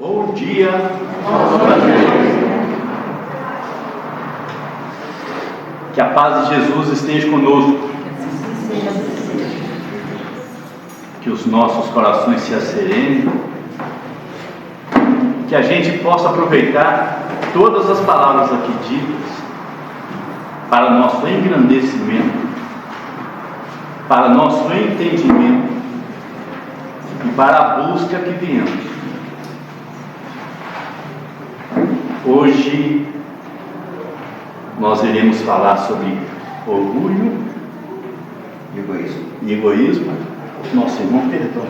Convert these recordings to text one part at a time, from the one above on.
Bom dia. Que a paz de Jesus esteja conosco. Que os nossos corações se asserenem. Que a gente possa aproveitar todas as palavras aqui ditas para nosso engrandecimento, para nosso entendimento e para a busca que viemos. Hoje nós iremos falar sobre orgulho e egoísmo. Nosso irmão, perdão,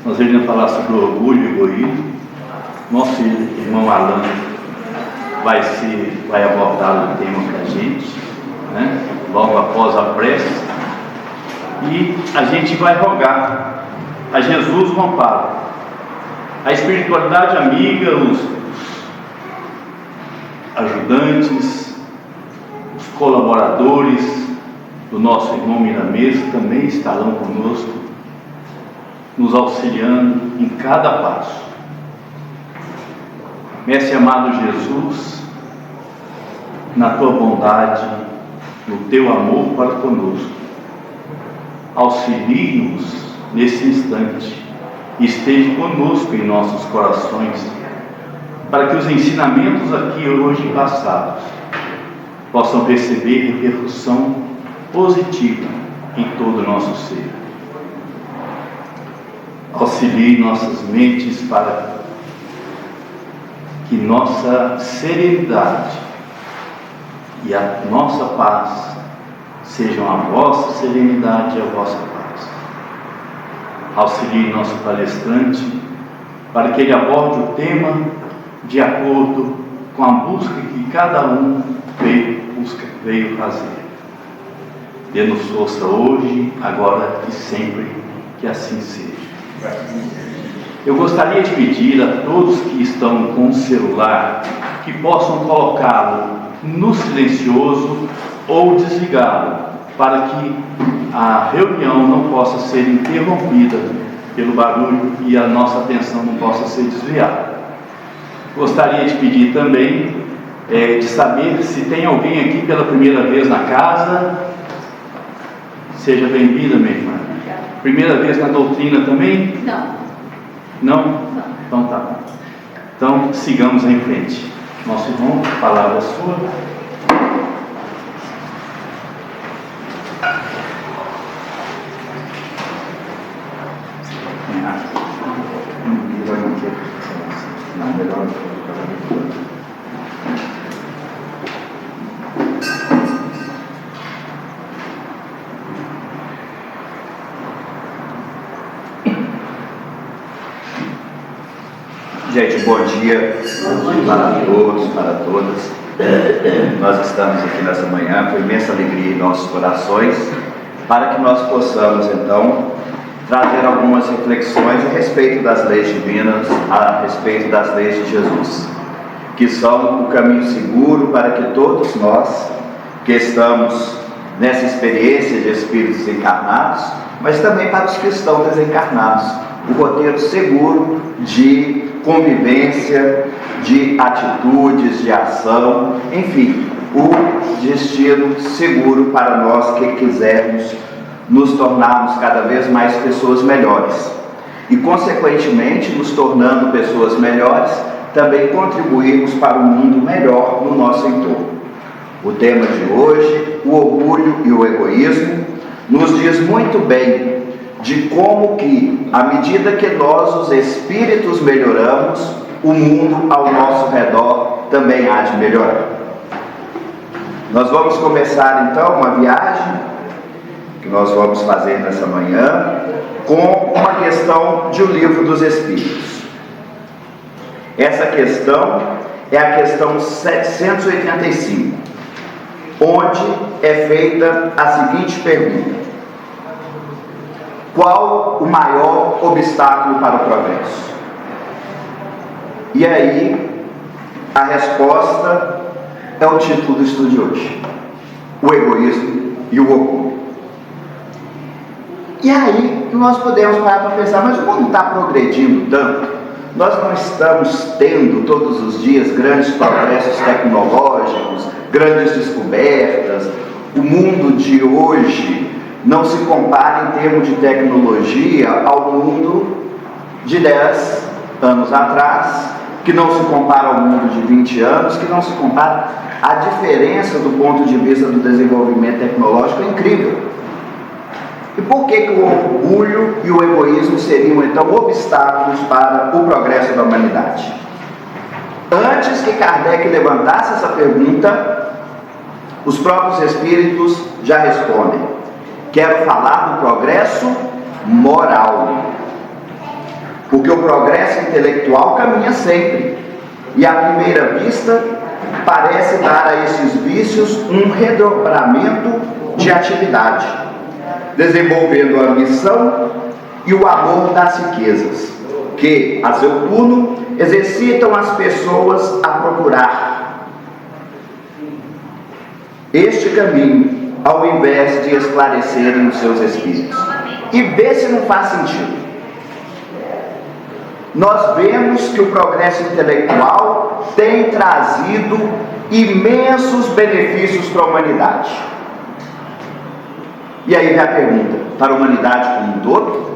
nós iremos falar sobre orgulho e egoísmo. Nosso irmão Alan vai abordar o tema para a gente, né? Logo após a prece, e a gente vai rogar a Jesus o amparo, a espiritualidade amiga, os ajudantes, os colaboradores do nosso irmão Miramês também estarão conosco, nos auxiliando em cada passo. Mestre amado Jesus, na tua bondade, no teu amor para conosco, auxilie-nos nesse instante, esteja conosco em nossos corações, para que os ensinamentos aqui hoje passados possam receber repercussão positiva em todo o nosso ser. Auxilie nossas mentes para que nossa serenidade e a nossa paz sejam a vossa serenidade e a vossa paz. Auxilie nosso palestrante para que ele aborde o tema de acordo com a busca que cada um veio fazer. Dê-nos força hoje, agora e sempre, que assim seja. Eu gostaria de pedir a todos que estão com o celular que possam colocá-lo no silencioso ou desligá-lo, para que a reunião não possa ser interrompida pelo barulho e a nossa atenção não possa ser desviada. Gostaria de pedir também de saber se tem alguém aqui pela primeira vez na casa. Seja bem-vinda, minha irmã. Primeira vez na doutrina também? Não? Então tá bom. Então sigamos em frente. Nosso irmão, a palavra é sua. Gente, bom dia para todos, para todas. Nós estamos aqui nessa manhã com imensa alegria em nossos corações, para que nós possamos então trazer algumas reflexões a respeito das leis divinas, a respeito das leis de Jesus, que são o caminho seguro para que todos nós que estamos nessa experiência de espíritos encarnados, mas também para os que estão desencarnados, o roteiro seguro de convivência, de atitudes, de ação, enfim, o destino seguro para nós que quisermos nos tornarmos cada vez mais pessoas melhores e, consequentemente, nos tornando pessoas melhores, também contribuirmos para um mundo melhor no nosso entorno. O tema de hoje, o orgulho e o egoísmo, nos diz muito bem de como que, à medida que nós, os espíritos, melhoramos, o mundo ao nosso redor também há de melhorar. Nós vamos começar então uma viagem que nós vamos fazer nessa manhã com uma questão de O Livro dos Espíritos. Essa questão é a questão 785, onde é feita a seguinte pergunta: qual o maior obstáculo para o progresso? E aí, a resposta é o título do estudo de hoje: o egoísmo e o orgulho. E aí, que nós podemos parar para pensar, mas o mundo está progredindo tanto, nós não estamos tendo todos os dias grandes progressos tecnológicos, grandes descobertas. O mundo de hoje não se compara em termos de tecnologia ao mundo de 10 anos atrás, que não se compara ao mundo de 20 anos, que não se compara. A diferença do ponto de vista do desenvolvimento tecnológico é incrível. E por que o orgulho e o egoísmo seriam então obstáculos para o progresso da humanidade? Antes que Kardec levantasse essa pergunta, os próprios espíritos já respondem. Quero falar do progresso moral. Porque o progresso intelectual caminha sempre. E à primeira vista, parece dar a esses vícios um redobramento de atividade, desenvolvendo a missão e o amor das riquezas, que, a seu turno, exercitam as pessoas a procurar este caminho, ao invés de esclarecerem os seus espíritos. E vê se não faz sentido. Nós vemos que o progresso intelectual tem trazido imensos benefícios para a humanidade. E aí vem a pergunta, para a humanidade como um todo?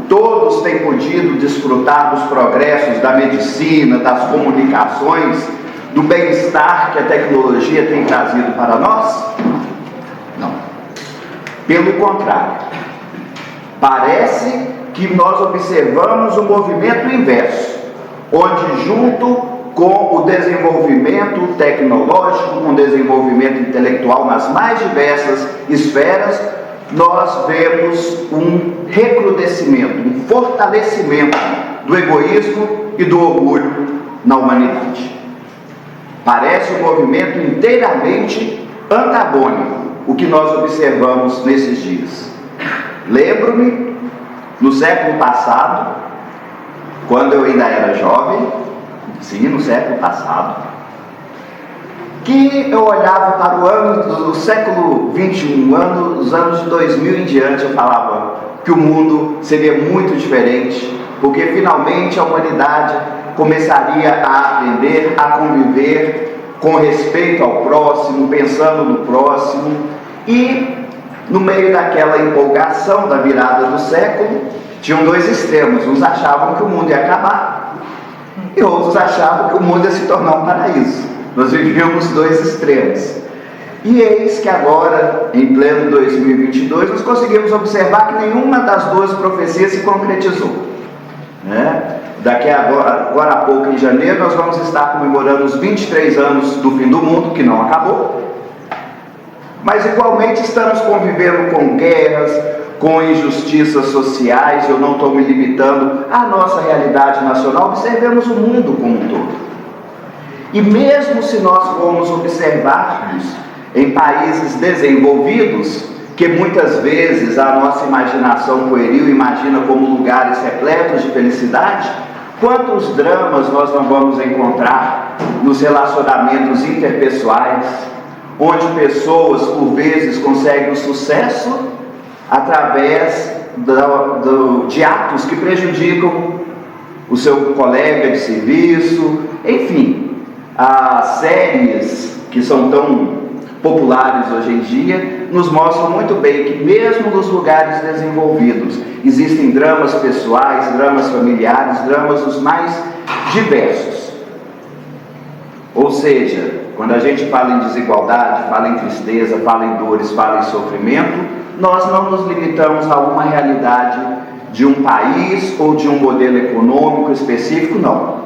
Todos têm podido desfrutar dos progressos da medicina, das comunicações, do bem-estar que a tecnologia tem trazido para nós? Não. Pelo contrário, parece que nós observamos um movimento inverso, onde junto com o desenvolvimento tecnológico, com o desenvolvimento intelectual nas mais diversas esferas, nós vemos um recrudescimento, um fortalecimento do egoísmo e do orgulho na humanidade. Parece um movimento inteiramente antagônico o que nós observamos nesses dias. Lembro-me, no século passado, quando eu ainda era jovem, sim, no século passado, que eu olhava para o ano do século XXI, os anos de 2000 em diante, eu falava que o mundo seria muito diferente, porque finalmente a humanidade começaria a aprender a conviver com respeito ao próximo, pensando no próximo. E no meio daquela empolgação da virada do século, tinham dois extremos. Uns achavam que o mundo ia acabar e outros achavam que o mundo ia se tornar um paraíso. Nós vivíamos dois extremos. E eis que agora, em pleno 2022, nós conseguimos observar que nenhuma das duas profecias se concretizou, né? Daqui agora a pouco, em janeiro, nós vamos estar comemorando os 23 anos do fim do mundo, que não acabou. Mas igualmente estamos convivendo com guerras, com injustiças sociais. Eu não estou me limitando à nossa realidade nacional, observemos o mundo como um todo. E mesmo se nós formos observarmos em países desenvolvidos, que muitas vezes a nossa imaginação pueril imagina como lugares repletos de felicidade, quantos dramas nós não vamos encontrar nos relacionamentos interpessoais, onde pessoas, por vezes, conseguem o sucesso através de atos que prejudicam o seu colega de serviço. Enfim, as séries que são tão populares hoje em dia nos mostram muito bem que mesmo nos lugares desenvolvidos existem dramas pessoais, dramas familiares, dramas os mais diversos. Ou seja, quando a gente fala em desigualdade, fala em tristeza, fala em dores, fala em sofrimento, nós não nos limitamos a uma realidade de um país ou de um modelo econômico específico, não.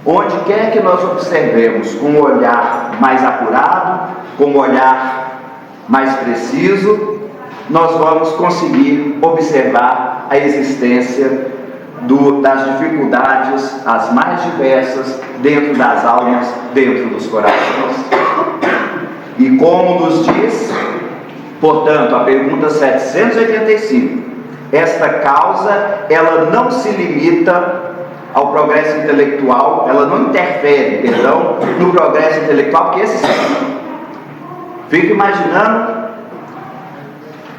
Onde quer que nós observemos com um olhar mais apurado, com um olhar mais preciso, nós vamos conseguir observar a existência das dificuldades, as mais diversas, dentro das almas, dentro dos corações. E como nos diz, portanto, a pergunta 785, esta causa, ela não se limita ao progresso intelectual, ela não interfere, no progresso intelectual, porque esse sim. Fico imaginando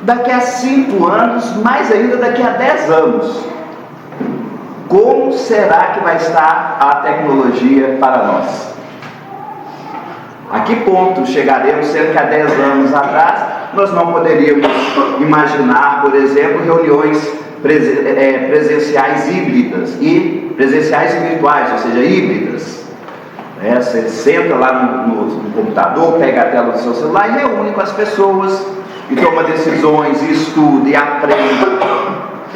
daqui a 5 anos, mais ainda daqui a 10 anos. Como será que vai estar a tecnologia para nós? A que ponto chegaremos, sendo que há 10 anos atrás nós não poderíamos imaginar, por exemplo, reuniões presenciais híbridas e presenciais e virtuais, ou seja, híbridas. Você senta lá no computador, pega a tela do seu celular e reúne com as pessoas e toma decisões, e estuda e aprende.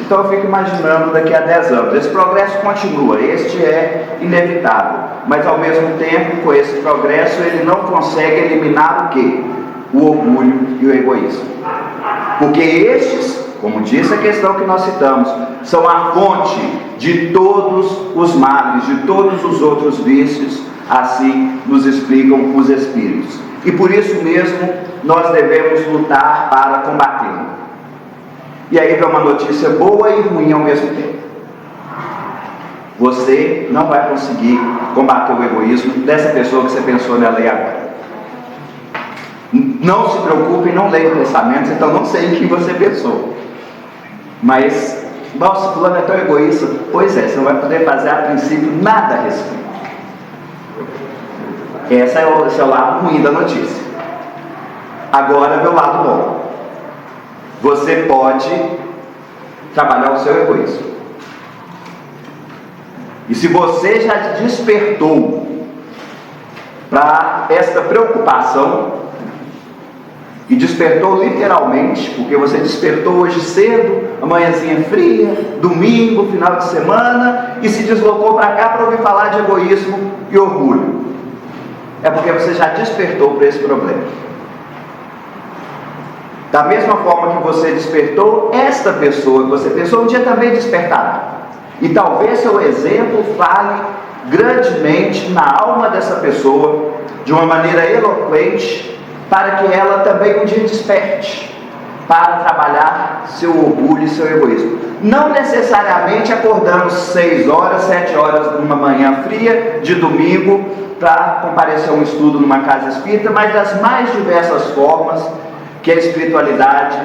Então eu fico imaginando daqui a 10 anos. Esse progresso continua, este é inevitável. Mas ao mesmo tempo, com esse progresso, ele não consegue eliminar o quê? O orgulho e o egoísmo. Porque estes, como disse a questão que nós citamos, são a fonte de todos os males, de todos os outros vícios, assim nos explicam os Espíritos. E por isso mesmo, nós devemos lutar para combatê-lo. E aí vem uma notícia boa e ruim ao mesmo tempo. Você não vai conseguir combater o egoísmo dessa pessoa que você pensou nela aí agora. Não se preocupe, não leia pensamentos, então não sei em quem você pensou. Mas, nossa, fulano é tão egoísta. Pois é, você não vai poder fazer a princípio nada a respeito. Esse é o lado ruim da notícia. Agora vem o lado bom. Você pode trabalhar o seu egoísmo. E se você já despertou para esta preocupação, e despertou literalmente, porque você despertou hoje cedo, amanhãzinha fria, domingo, final de semana, e se deslocou para cá para ouvir falar de egoísmo e orgulho, é porque você já despertou para esse problema. Da mesma forma que você despertou, esta pessoa que você pensou um dia também despertará. E talvez seu exemplo fale grandemente na alma dessa pessoa, de uma maneira eloquente, para que ela também um dia desperte, para trabalhar seu orgulho e seu egoísmo. Não necessariamente acordando 6 horas, 7 horas numa manhã fria, de domingo, para comparecer a um estudo numa casa espírita, mas das mais diversas formas que a espiritualidade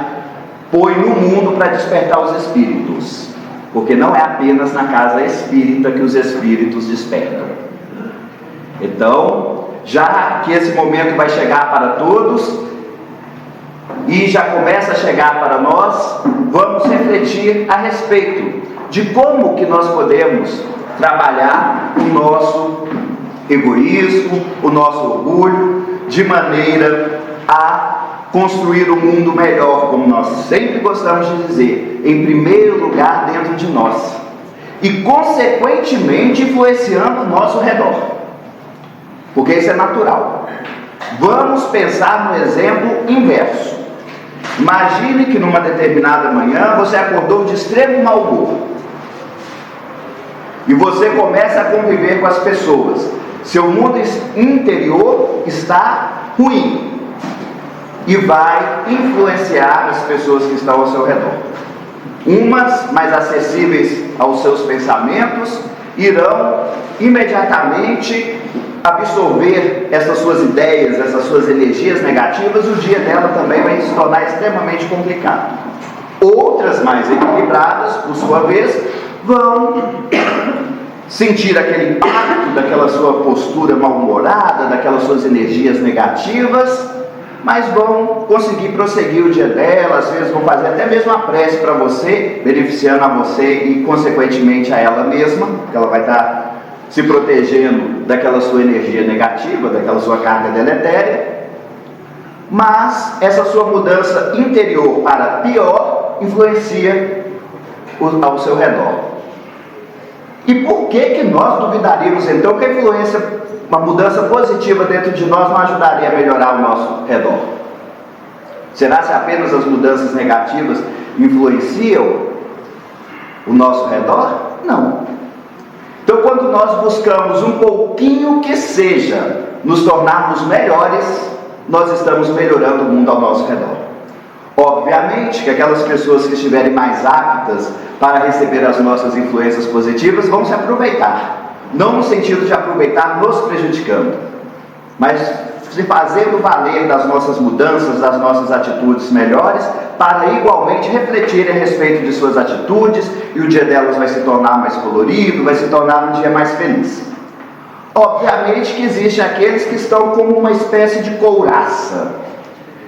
põe no mundo para despertar os espíritos, porque não é apenas na casa espírita que os espíritos despertam. Então, já que esse momento vai chegar para todos, e já começa a chegar para nós, vamos refletir a respeito de como que nós podemos trabalhar o nosso egoísmo, o nosso orgulho, de maneira a construir um mundo melhor, como nós sempre gostamos de dizer, em primeiro lugar dentro de nós, e consequentemente influenciando o nosso redor, porque isso é natural. Vamos pensar no exemplo inverso. Imagine que numa determinada manhã você acordou de extremo mau humor, e você começa a conviver com as pessoas. Seu mundo interior está ruim, e vai influenciar as pessoas que estão ao seu redor. Umas mais acessíveis aos seus pensamentos irão imediatamente absorver essas suas ideias, essas suas energias negativas. O dia dela também vai se tornar extremamente complicado. Outras mais equilibradas, por sua vez, vão sentir aquele impacto daquela sua postura mal-humorada, daquelas suas energias negativas, mas vão conseguir prosseguir o dia dela. Às vezes vão fazer até mesmo uma prece para você, beneficiando a você e consequentemente a ela mesma, porque ela vai estar se protegendo daquela sua energia negativa, daquela sua carga deletéria. Mas essa sua mudança interior para pior influencia ao seu redor. E por que nós duvidaríamos então que a influência, uma mudança positiva dentro de nós, não ajudaria a melhorar o nosso redor? Será se apenas as mudanças negativas influenciam o nosso redor? Não. Então, quando nós buscamos um pouquinho que seja nos tornarmos melhores, nós estamos melhorando o mundo ao nosso redor. Obviamente que aquelas pessoas que estiverem mais aptas para receber as nossas influências positivas vão se aproveitar. Não no sentido de aproveitar nos prejudicando, mas se fazendo valer das nossas mudanças, das nossas atitudes melhores, para igualmente refletirem a respeito de suas atitudes, e o dia delas vai se tornar mais colorido, vai se tornar um dia mais feliz. Obviamente que existem aqueles que estão como uma espécie de couraça,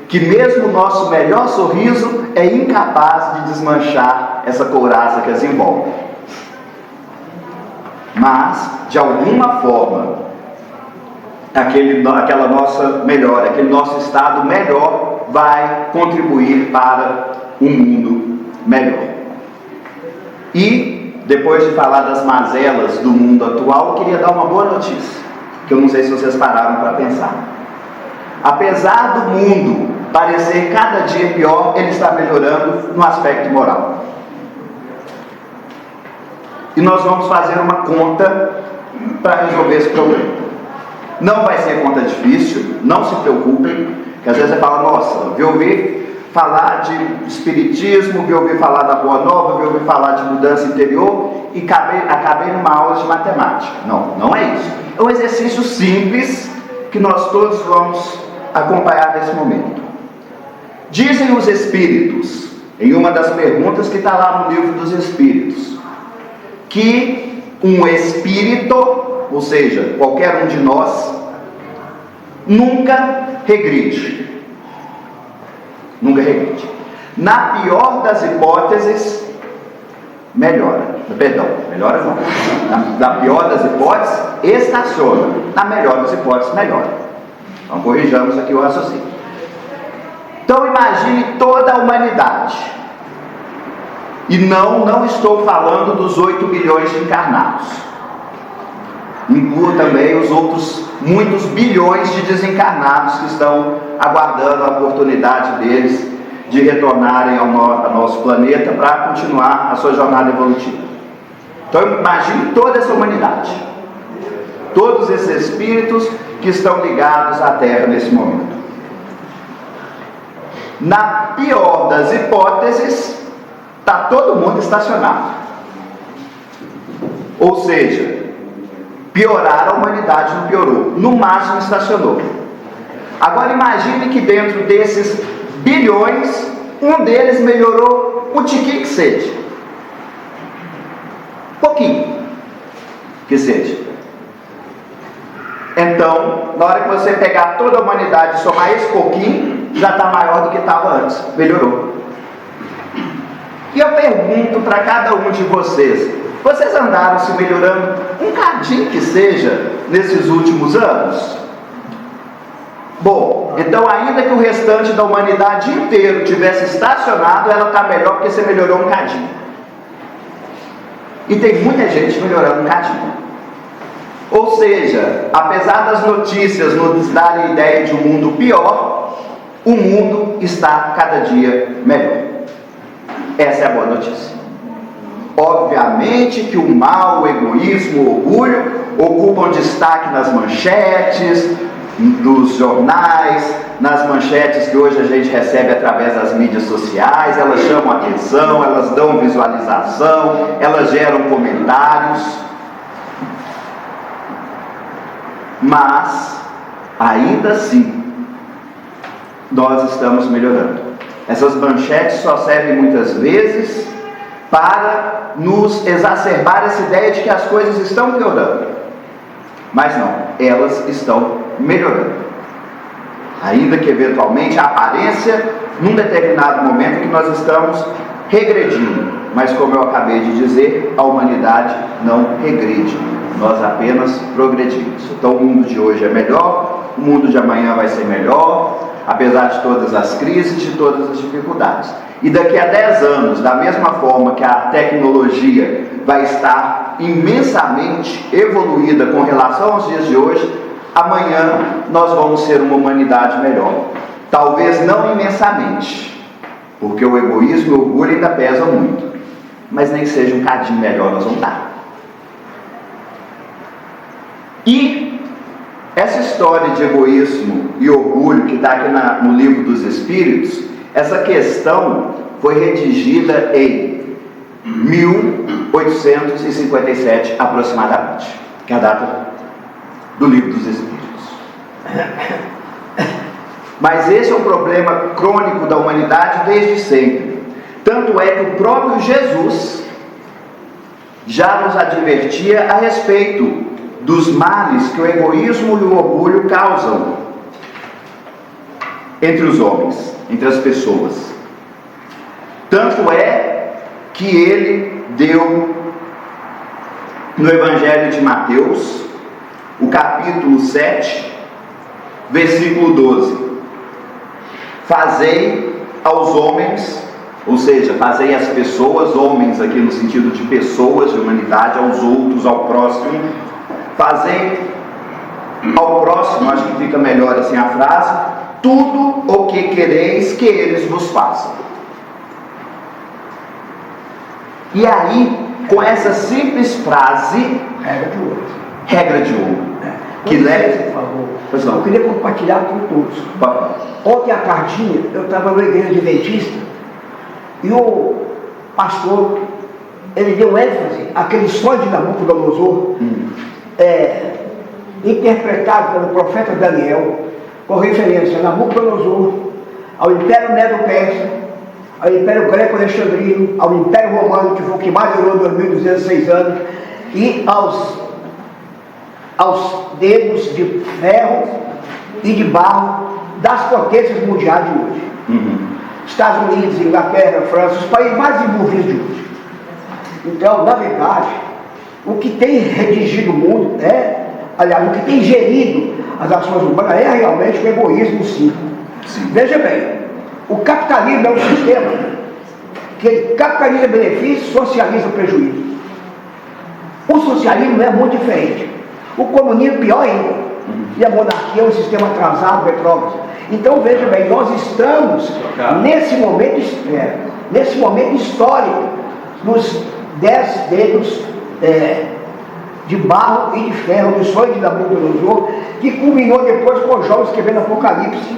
que mesmo o nosso melhor sorriso é incapaz de desmanchar essa couraça que as envolve. Mas, de alguma forma, aquela nossa melhora, aquele nosso estado melhor vai contribuir para um mundo melhor. E, depois de falar das mazelas do mundo atual, eu queria dar uma boa notícia, que eu não sei se vocês pararam para pensar. Apesar do mundo parecer cada dia pior, ele está melhorando no aspecto moral. E nós vamos fazer uma conta para resolver esse problema. Não vai ser conta difícil, não se preocupem, que às vezes você fala, nossa, vi ouvir falar de espiritismo, vi ouvir falar da Boa Nova, vi ouvir falar de mudança interior e acabei numa aula de matemática. Não, não é isso. É um exercício simples que nós todos vamos acompanhar nesse momento. Dizem os espíritos, em uma das perguntas que está lá no livro dos espíritos, que um espírito, ou seja, qualquer um de nós, nunca regride. Nunca regride. Na pior das hipóteses, melhora. Perdão, melhora não. Na pior das hipóteses, estaciona. Na melhor das hipóteses, melhora. Então corrijamos aqui o raciocínio. Então imagine toda a humanidade. E não estou falando dos 8 bilhões de encarnados. Inclua também os outros muitos bilhões de desencarnados que estão aguardando a oportunidade deles de retornarem ao nosso planeta para continuar a sua jornada evolutiva. Então imagine toda essa humanidade, todos esses espíritos que estão ligados à Terra nesse momento. Na pior das hipóteses, está todo mundo estacionado. Ou seja, piorar a humanidade não piorou, no máximo estacionou. Agora imagine que dentro desses bilhões, um deles melhorou um tiquinho que seja. Pouquinho que seja. Então, na hora que você pegar toda a humanidade e somar esse pouquinho, já está maior do que estava antes, melhorou. E eu pergunto para cada um de vocês andaram se melhorando um cadinho que seja nesses últimos anos? Bom, então ainda que o restante da humanidade inteiro tivesse estacionado, ela está melhor porque você melhorou um cadinho. E tem muita gente melhorando um cadinho. Ou seja, apesar das notícias nos darem ideia de um mundo pior, o mundo está cada dia melhor. Essa é a boa notícia. Obviamente que o mal, o egoísmo, o orgulho ocupam destaque nas manchetes, dos jornais, nas manchetes que hoje a gente recebe através das mídias sociais. Elas chamam atenção, elas dão visualização, elas geram comentários. Mas, ainda assim, nós estamos melhorando. Essas manchetes só servem muitas vezes para nos exacerbar essa ideia de que as coisas estão piorando. Mas não, elas estão melhorando. Ainda que eventualmente a aparência, num determinado momento, que nós estamos regredindo. Mas como eu acabei de dizer, a humanidade não regride. Nós apenas progredimos. Então o mundo de hoje é melhor, o mundo de amanhã vai ser melhor, apesar de todas as crises, de todas as dificuldades. E daqui a 10 anos, da mesma forma que a tecnologia vai estar imensamente evoluída com relação aos dias de hoje, amanhã nós vamos ser uma humanidade melhor. Talvez não imensamente, porque o egoísmo e o orgulho ainda pesam muito, mas nem que seja um cadinho melhor nós vamos dar. E essa história de egoísmo e orgulho que está aqui no livro dos Espíritos, essa questão foi redigida em 1857 aproximadamente, que é a data do livro dos Espíritos. Mas esse é um problema crônico da humanidade desde sempre. Tanto é que o próprio Jesus já nos advertia a respeito dos males que o egoísmo e o orgulho causam entre os homens, entre as pessoas. Tanto é que ele deu no Evangelho de Mateus, o capítulo 7, versículo 12: fazei aos homens, ou seja, fazei as pessoas, homens aqui no sentido de pessoas, de humanidade, aos outros, ao próximo, fazei ao próximo, acho que fica melhor assim a frase, tudo o que quereis que eles vos façam. E aí, com essa simples frase, regra de ouro, que leva, por favor, eu queria compartilhar com todos. Ontem à tardinha, eu estava na igreja adventista e o pastor, ele deu ênfase àquele sonho de Nabucodonosor, interpretado pelo profeta Daniel, com referência a Nabucodonosor, ao Império Medo-Persa, ao Império Greco-Alexandrino, ao Império Romano, que foi o que mais durou 2.206 anos, e aos dedos de ferro e de barro das potências mundiais de hoje. Estados Unidos, Inglaterra, França, os países mais desenvolvidos de hoje. Então, na verdade, o que tem redigido o mundo aliás, o que tem gerido as ações humanas é realmente o egoísmo, sim. Veja bem, o capitalismo é um sistema que capitaliza benefícios, socializa prejuízo. O socialismo é muito diferente. O comunismo pior ainda. E a monarquia é um sistema atrasado, retrógrado. Então veja bem, nós estamos nesse momento histórico, nos 10 dedos de barro e de ferro, do sonho de Nabucodonosor, que culminou depois com João escrevendo Apocalipse.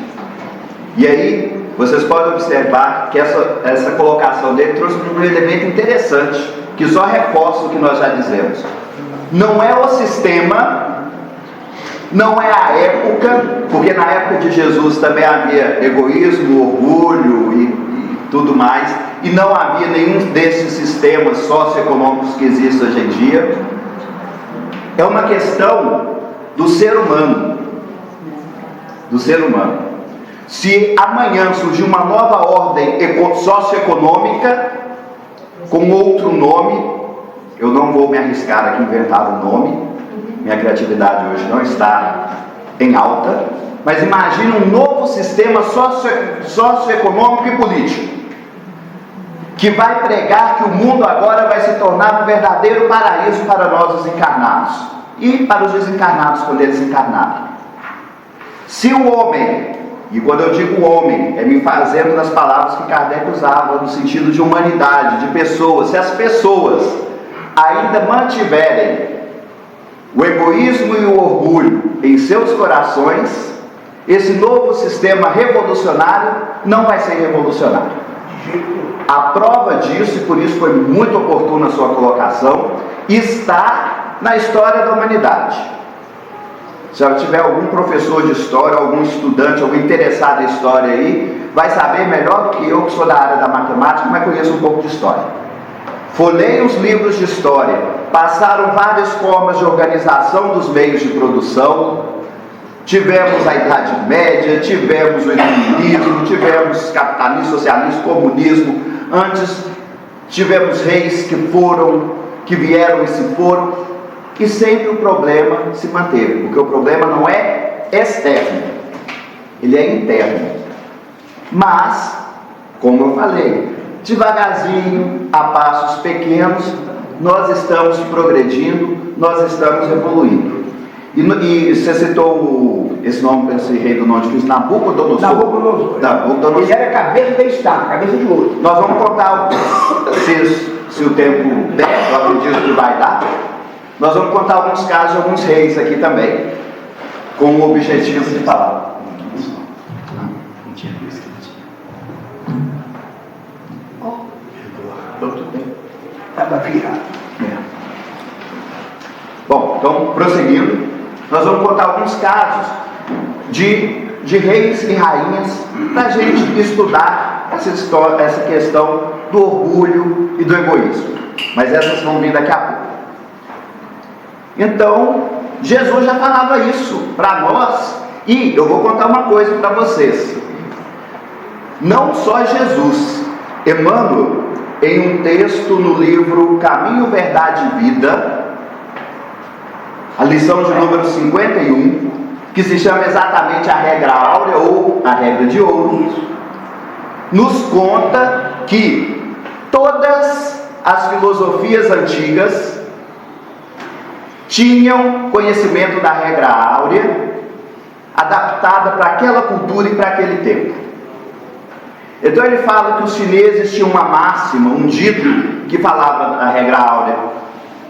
E aí, vocês podem observar que essa colocação dele trouxe um elemento interessante, que só reforça o que nós já dizemos. Não é o sistema, não é a época, porque na época de Jesus também havia egoísmo, orgulho e tudo mais, e não havia nenhum desses sistemas socioeconômicos que existem hoje em dia. É uma questão do ser humano. Do ser humano. Se amanhã surgir uma nova ordem socioeconômica com outro nome, eu não vou me arriscar aqui a inventar um nome, minha criatividade hoje não está em alta, mas imagine um novo sistema socioeconômico e político, que vai pregar que o mundo agora vai se tornar um verdadeiro paraíso para nós os encarnados, e para os desencarnados quando eles encarnarem. Se o homem, e quando eu digo homem, é me fazendo nas palavras que Kardec usava, no sentido de humanidade, de pessoas, se as pessoas ainda mantiverem o egoísmo e o orgulho em seus corações, esse novo sistema revolucionário não vai ser revolucionário. A prova disso, e por isso foi muito oportuna a sua colocação, está na história da humanidade. Se eu tiver algum professor de história, algum estudante, algum interessado em história aí, vai saber melhor do que eu, que sou da área da matemática, mas conheço um pouco de história. Folhei os livros de história, passaram várias formas de organização dos meios de produção, tivemos a Idade Média, tivemos o iluminismo, tivemos capitalismo, socialismo, comunismo, antes tivemos reis que vieram e se foram, e sempre o problema se manteve, porque o problema não é externo, ele é interno. Mas, como eu falei, devagarzinho, a passos pequenos, nós estamos progredindo, nós estamos evoluindo. E você citou esse nome, esse rei do norte, que Nabucodonosor. Nabucodonosor. Ele era cabeça de estado, cabeça de ouro. Nós vamos contar, se o tempo der, eu acredito que vai dar. Nós vamos contar alguns casos de alguns reis aqui também, com o objetivo de falar. Não tinha visto que tudo bem. Estava virado. Bom, então, prosseguindo, nós vamos contar alguns casos de de reis e rainhas para a gente estudar essa questão do orgulho e do egoísmo. Mas essas vão vir daqui a pouco. Então, Jesus já falava isso para nós. E eu vou contar uma coisa para vocês. Não só Jesus. Emmanuel, em um texto no livro Caminho, Verdade e Vida, a lição de número 51, que se chama exatamente a regra áurea ou a regra de ouro, nos conta que todas as filosofias antigas tinham conhecimento da regra áurea adaptada para aquela cultura e para aquele tempo. Então ele fala que os chineses tinham uma máxima, um dito que falava da regra áurea.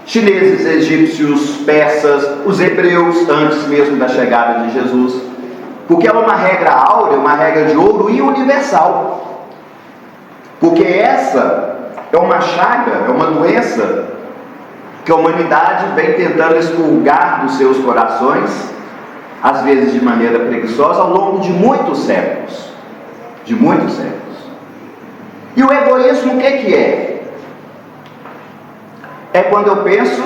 Chineses, egípcios, persas, os hebreus, antes mesmo da chegada de Jesus, porque ela é uma regra áurea, uma regra de ouro e universal, porque essa é uma chaga, é uma doença que a humanidade vem tentando expurgar dos seus corações, às vezes de maneira preguiçosa, ao longo de muitos séculos. De muitos séculos. E o egoísmo o que é? É quando eu penso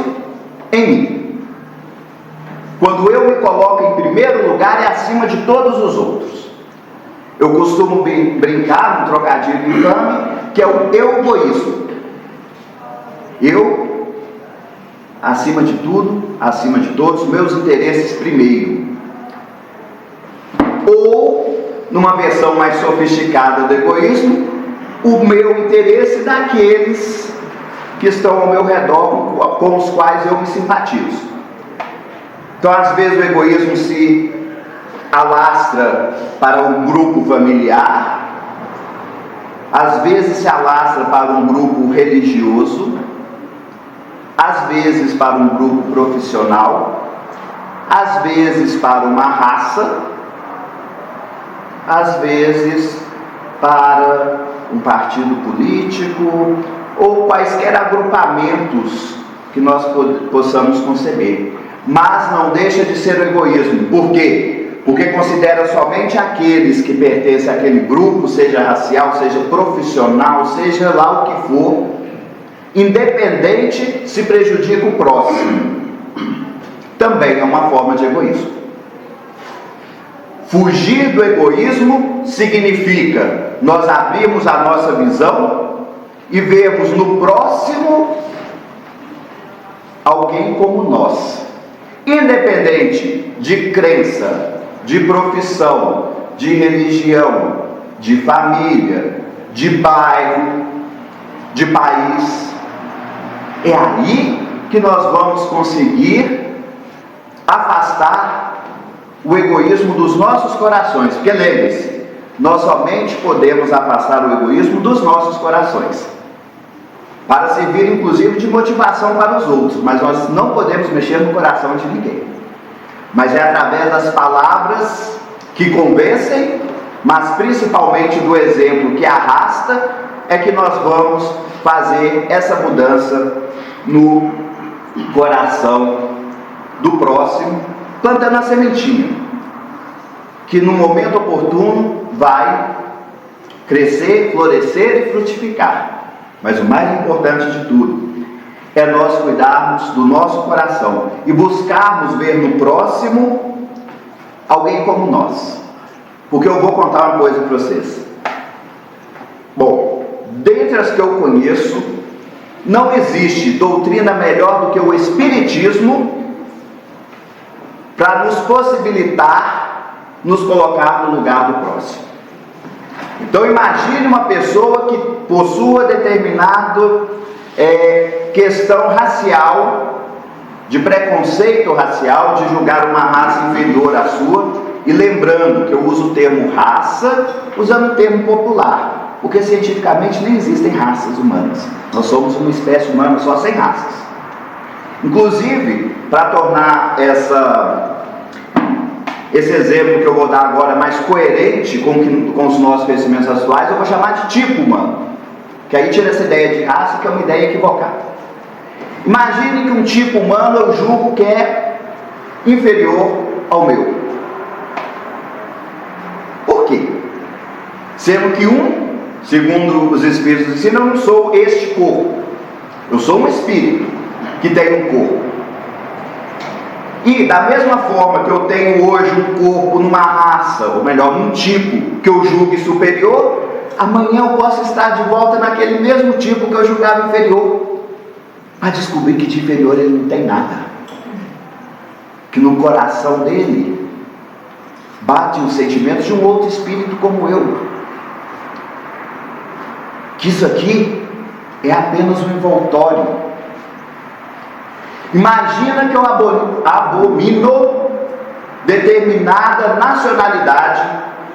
em mim. Quando eu me coloco em primeiro lugar, é acima de todos os outros. Eu costumo brincar, um trocadilho infame, que é o egoísmo. Eu, acima de tudo, acima de todos, meus interesses primeiro. Ou, numa versão mais sofisticada do egoísmo, o meu interesse daqueles que estão ao meu redor, com os quais eu me simpatizo. Então, às vezes, o egoísmo se alastra para um grupo familiar, às vezes se alastra para um grupo religioso, às vezes para um grupo profissional, às vezes para uma raça, às vezes para um partido político ou quaisquer agrupamentos que nós possamos conceber. Mas não deixa de ser o egoísmo. Por quê? Porque considera somente aqueles que pertencem àquele grupo, seja racial, seja profissional, seja lá o que for, independente se prejudica o próximo. Também é uma forma de egoísmo. Fugir do egoísmo significa nós abrirmos a nossa visão e vermos no próximo alguém como nós, independente de crença, de profissão, de religião, de família, de bairro, de país. É aí que nós vamos conseguir afastar o egoísmo dos nossos corações, porque lembre-se, nós somente podemos afastar o egoísmo dos nossos corações, para servir inclusive de motivação para os outros, mas nós não podemos mexer no coração de ninguém. Mas é através das palavras que convencem, mas principalmente do exemplo que arrasta, é que nós vamos fazer essa mudança no coração do próximo, plantando a sementinha, que no momento oportuno vai crescer, florescer e frutificar. Mas o mais importante de tudo é nós cuidarmos do nosso coração e buscarmos ver no próximo alguém como nós. Porque eu vou contar uma coisa para vocês. Bom, dentre as que eu conheço, não existe doutrina melhor do que o Espiritismo para nos possibilitar nos colocar no lugar do próximo. Então imagine uma pessoa que possua determinada questão racial, de preconceito racial, de julgar uma raça inferior à sua, e lembrando que eu uso o termo raça, usando o termo popular, porque cientificamente nem existem raças humanas. Nós somos uma espécie humana só sem raças. Inclusive, para tornar esse exemplo que eu vou dar agora mais coerente com os nossos conhecimentos atuais, eu vou chamar de tipo humano, que aí tira essa ideia de raça, que é uma ideia equivocada. Imagine que um tipo humano eu julgo que é inferior ao meu. Sendo que segundo os Espíritos ensinam, eu não sou este corpo. Eu sou um espírito que tem um corpo. E da mesma forma que eu tenho hoje um corpo numa raça, ou melhor, num tipo que eu julgue superior, amanhã eu posso estar de volta naquele mesmo tipo que eu julgava inferior, para descobrir que de inferior ele não tem nada. Que no coração dele bate os sentimentos de um outro espírito como eu. Que isso aqui é apenas um envoltório. Imagina que eu abomino determinada nacionalidade,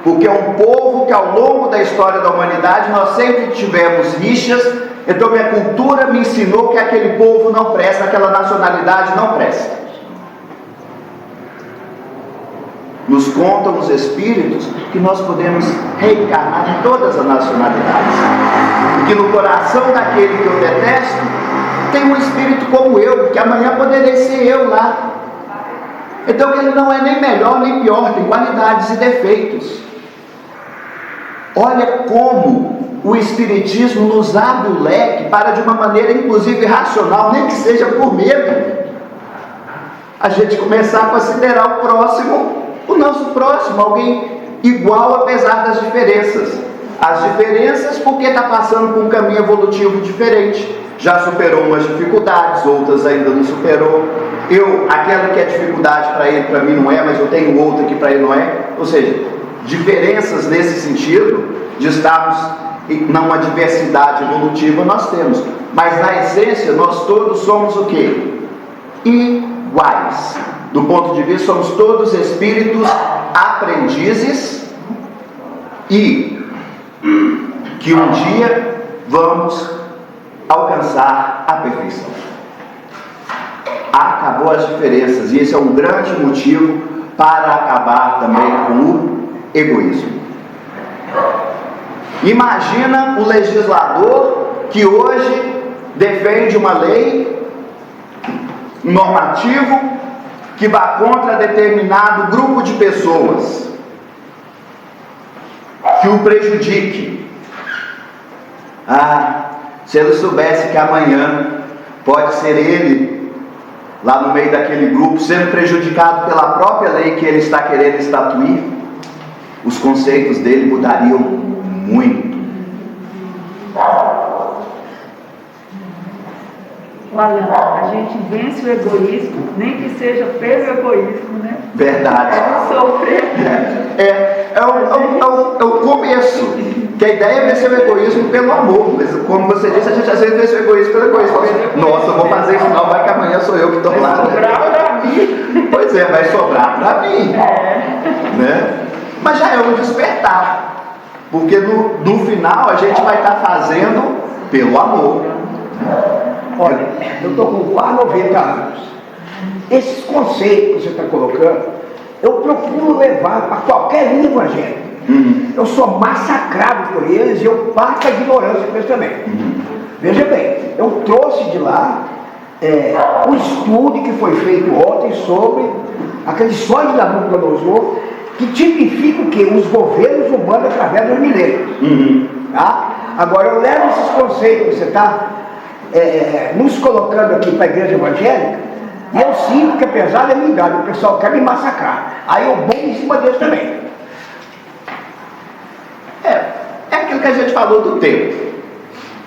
porque é um povo que ao longo da história da humanidade nós sempre tivemos rixas, então minha cultura me ensinou que aquele povo não presta, aquela nacionalidade não presta. Nos contam os espíritos que nós podemos reencarnar em todas as nacionalidades, e que no coração daquele que eu detesto tem um espírito como eu, que amanhã poderei ser eu lá. Então ele não é nem melhor nem pior, tem qualidades e defeitos. Olha como o Espiritismo nos abre o leque para, de uma maneira inclusive racional, nem que seja por medo, a gente começar a considerar o próximo, o nosso próximo, alguém igual apesar das diferenças. As diferenças porque está passando por um caminho evolutivo diferente, já superou umas dificuldades, outras ainda não superou. Aquela que é dificuldade para ele, para mim não é, mas eu tenho outra que para ele não é. Ou seja, diferenças nesse sentido de estarmos numa diversidade evolutiva nós temos, mas na essência nós todos somos o quê? Iguais. Do ponto de vista, somos todos espíritos aprendizes e que um dia vamos alcançar a perfeição. Acabou as diferenças, e esse é um grande motivo para acabar também com o egoísmo. Imagina o legislador que hoje defende uma lei, um normativo que vá contra determinado grupo de pessoas, que o prejudique. Se ele soubesse que amanhã pode ser ele, lá no meio daquele grupo, sendo prejudicado pela própria lei que ele está querendo estatuir, os conceitos dele mudariam muito. Olha, a gente vence o egoísmo, nem que seja pelo egoísmo, né? Verdade. Sofrer. É o começo. Que a ideia é vencer o egoísmo pelo amor. Mas, como você disse, a gente às vezes vence o egoísmo pelo egoísmo. Nossa, eu vou fazer isso não, vai que amanhã sou eu que estou lá. Vai sobrar para mim. Pois é, vai sobrar para mim. Né? Mas já é um despertar. Porque no final a gente vai estar fazendo pelo amor. Olha, eu estou com quase 90 anos. Esses conceitos que você está colocando, eu procuro levar para qualquer linha evangélica. Eu sou massacrado por eles e eu parto a ignorância com eles também. Veja bem, eu trouxe de lá um estudo que foi feito ontem sobre aqueles sonhos da Nabucodonosor, que tipifica o quê? Os governos humanos através dos milênios. Tá? Agora eu levo esses conceitos que você está nos colocando aqui para a igreja evangélica, e eu sinto que apesar da minha idade, o pessoal quer me massacrar. Aí eu vou em cima deles também. É aquilo que a gente falou do tempo,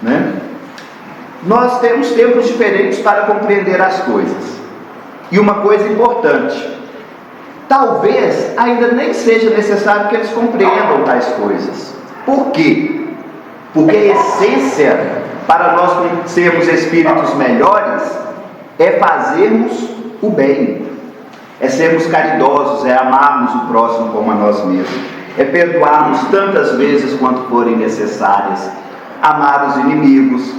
né? Nós temos tempos diferentes para compreender as coisas. E uma coisa importante, talvez ainda nem seja necessário que eles compreendam tais coisas. Por quê? Porque a essência para nós sermos espíritos melhores é fazermos o bem, é sermos caridosos, é amarmos o próximo como a nós mesmos, é perdoarmos tantas vezes quanto forem necessárias, amar os inimigos.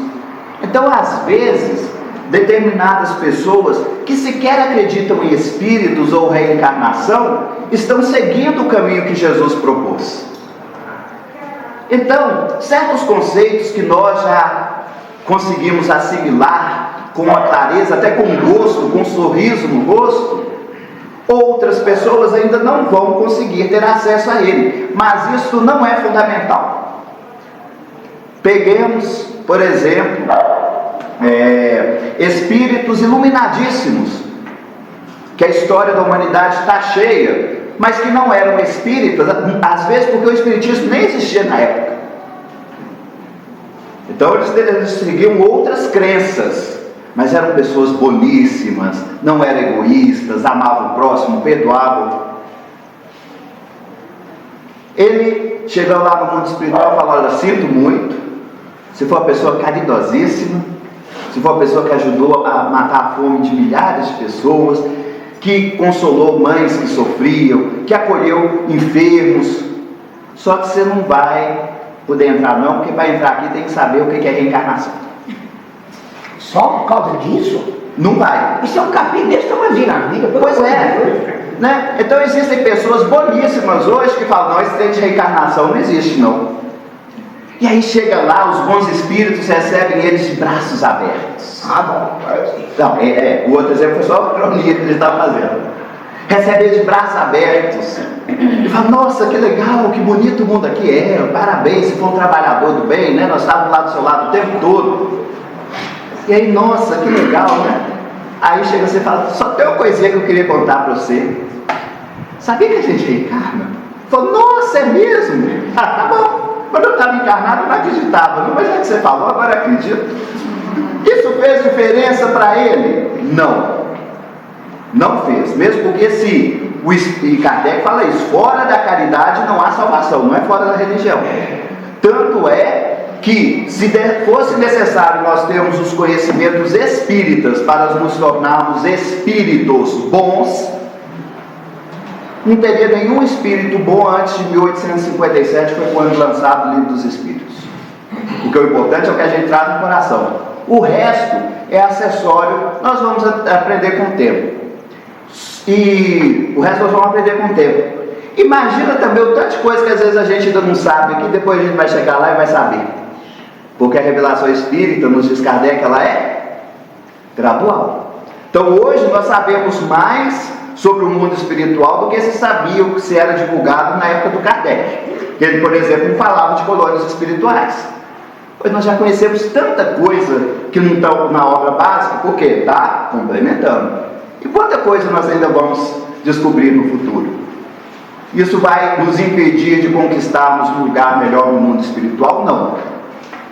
Então, às vezes, determinadas pessoas que sequer acreditam em espíritos ou reencarnação estão seguindo o caminho que Jesus propôs. Então, certos conceitos que nós já conseguimos assimilar com uma clareza, até com gosto, com um sorriso no rosto, outras pessoas ainda não vão conseguir ter acesso a ele. mas isso não é fundamental. Peguemos, por exemplo, espíritos iluminadíssimos, que a história da humanidade está cheia, mas que não eram espíritas, às vezes porque o espiritismo nem existia na época. Então eles seguiam outras crenças, mas eram pessoas boníssimas, não eram egoístas, amavam o próximo, perdoavam. Ele chegou lá no mundo espiritual e falou: olha, sinto muito, se for uma pessoa caridosíssima, se for uma pessoa que ajudou a matar a fome de milhares de pessoas, que consolou mães que sofriam, que acolheu enfermos, só que você não vai poder entrar não, porque para entrar aqui tem que saber o que é reencarnação. Só por causa disso? Não vai. Isso é um capim desse tamanho na vida. Pois é, né? Então existem pessoas boníssimas hoje que falam: não, esse trem de reencarnação não existe não. E aí chega lá, os bons espíritos recebem eles de braços abertos. Ah, bom. Não, o outro exemplo foi só a cronia que ele estava fazendo. Recebe eles de braços abertos e fala: nossa, que legal, que bonito o mundo aqui é, parabéns, você foi um trabalhador do bem, né? Nós estávamos lá do seu lado o tempo todo. E aí, nossa, que legal, né? Aí chega você e fala: só tem uma coisinha que eu queria contar para você. Sabia que a gente reencarna? Falou: nossa, é mesmo? Ah, tá bom. Quando eu estava encarnado eu não acreditava, não, mas já que você falou, agora acredito. Isso fez diferença para ele? Não. Não fez, mesmo porque e Kardec fala isso: fora da caridade não há salvação, não é fora da religião. Tanto é que, se fosse necessário nós termos os conhecimentos espíritas para nos tornarmos espíritos bons, não teria nenhum espírito bom antes de 1857, foi quando lançado o Livro dos Espíritos. Porque o importante é o que a gente traz no coração. O resto é acessório, nós vamos aprender com o tempo. E o resto nós vamos aprender com o tempo. Imagina também o tanto de coisa que às vezes a gente ainda não sabe, que depois a gente vai chegar lá e vai saber. Porque a revelação espírita, nos diz Kardec, ela é gradual. Então hoje nós sabemos mais sobre o mundo espiritual do que se sabia o que se era divulgado na época do Kardec. Ele, por exemplo, falava de colônias espirituais. Pois nós já conhecemos tanta coisa que não está na obra básica, porque está complementando. E quanta coisa nós ainda vamos descobrir no futuro? Isso vai nos impedir de conquistarmos um lugar melhor no mundo espiritual? Não.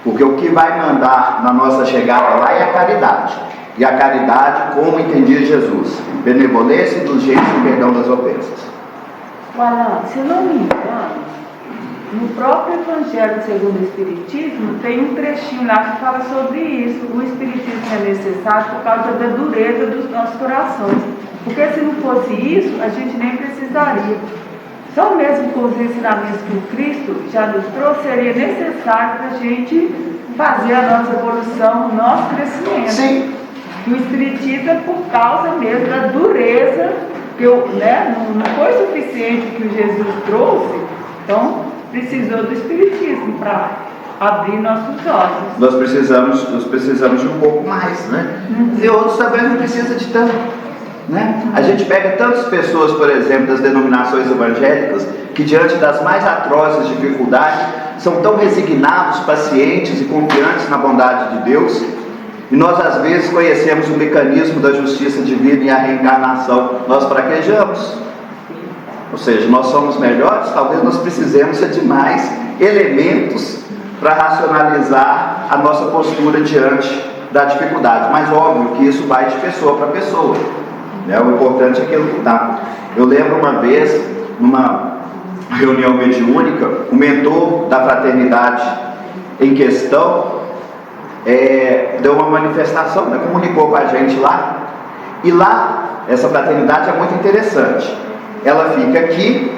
Porque o que vai mandar na nossa chegada lá é a caridade. E a caridade, como entendia Jesus: benevolência, indulgência e perdão das ofensas. Alan, se não me engano, no próprio Evangelho segundo o Espiritismo, tem um trechinho lá que fala sobre isso. O Espiritismo é necessário por causa da dureza dos nossos corações. Porque se não fosse isso, a gente nem precisaria. Só mesmo com os ensinamentos que o Cristo já nos trouxe, seria necessário para a gente fazer a nossa evolução, o nosso crescimento. Sim. E o Espiritismo é por causa mesmo da dureza, que não foi suficiente que o Jesus trouxe, então precisou do Espiritismo para abrir nossos olhos. Nós precisamos de um pouco mais, né? E outros também não precisam de tanto, né? A gente pega tantas pessoas, por exemplo, das denominações evangélicas, que diante das mais atrozes dificuldades, são tão resignados, pacientes e confiantes na bondade de Deus. E nós às vezes conhecemos o mecanismo da justiça divina e a reencarnação, nós fraquejamos. Ou seja, nós somos melhores, talvez nós precisemos de mais elementos para racionalizar a nossa postura diante da dificuldade. Mas óbvio que isso vai de pessoa para pessoa, né? O importante é aquilo que dá. Eu lembro uma vez, numa reunião mediúnica, o mentor da fraternidade em questão deu uma manifestação, né? Comunicou com a gente lá. E lá, essa fraternidade é muito interessante. Ela fica aqui,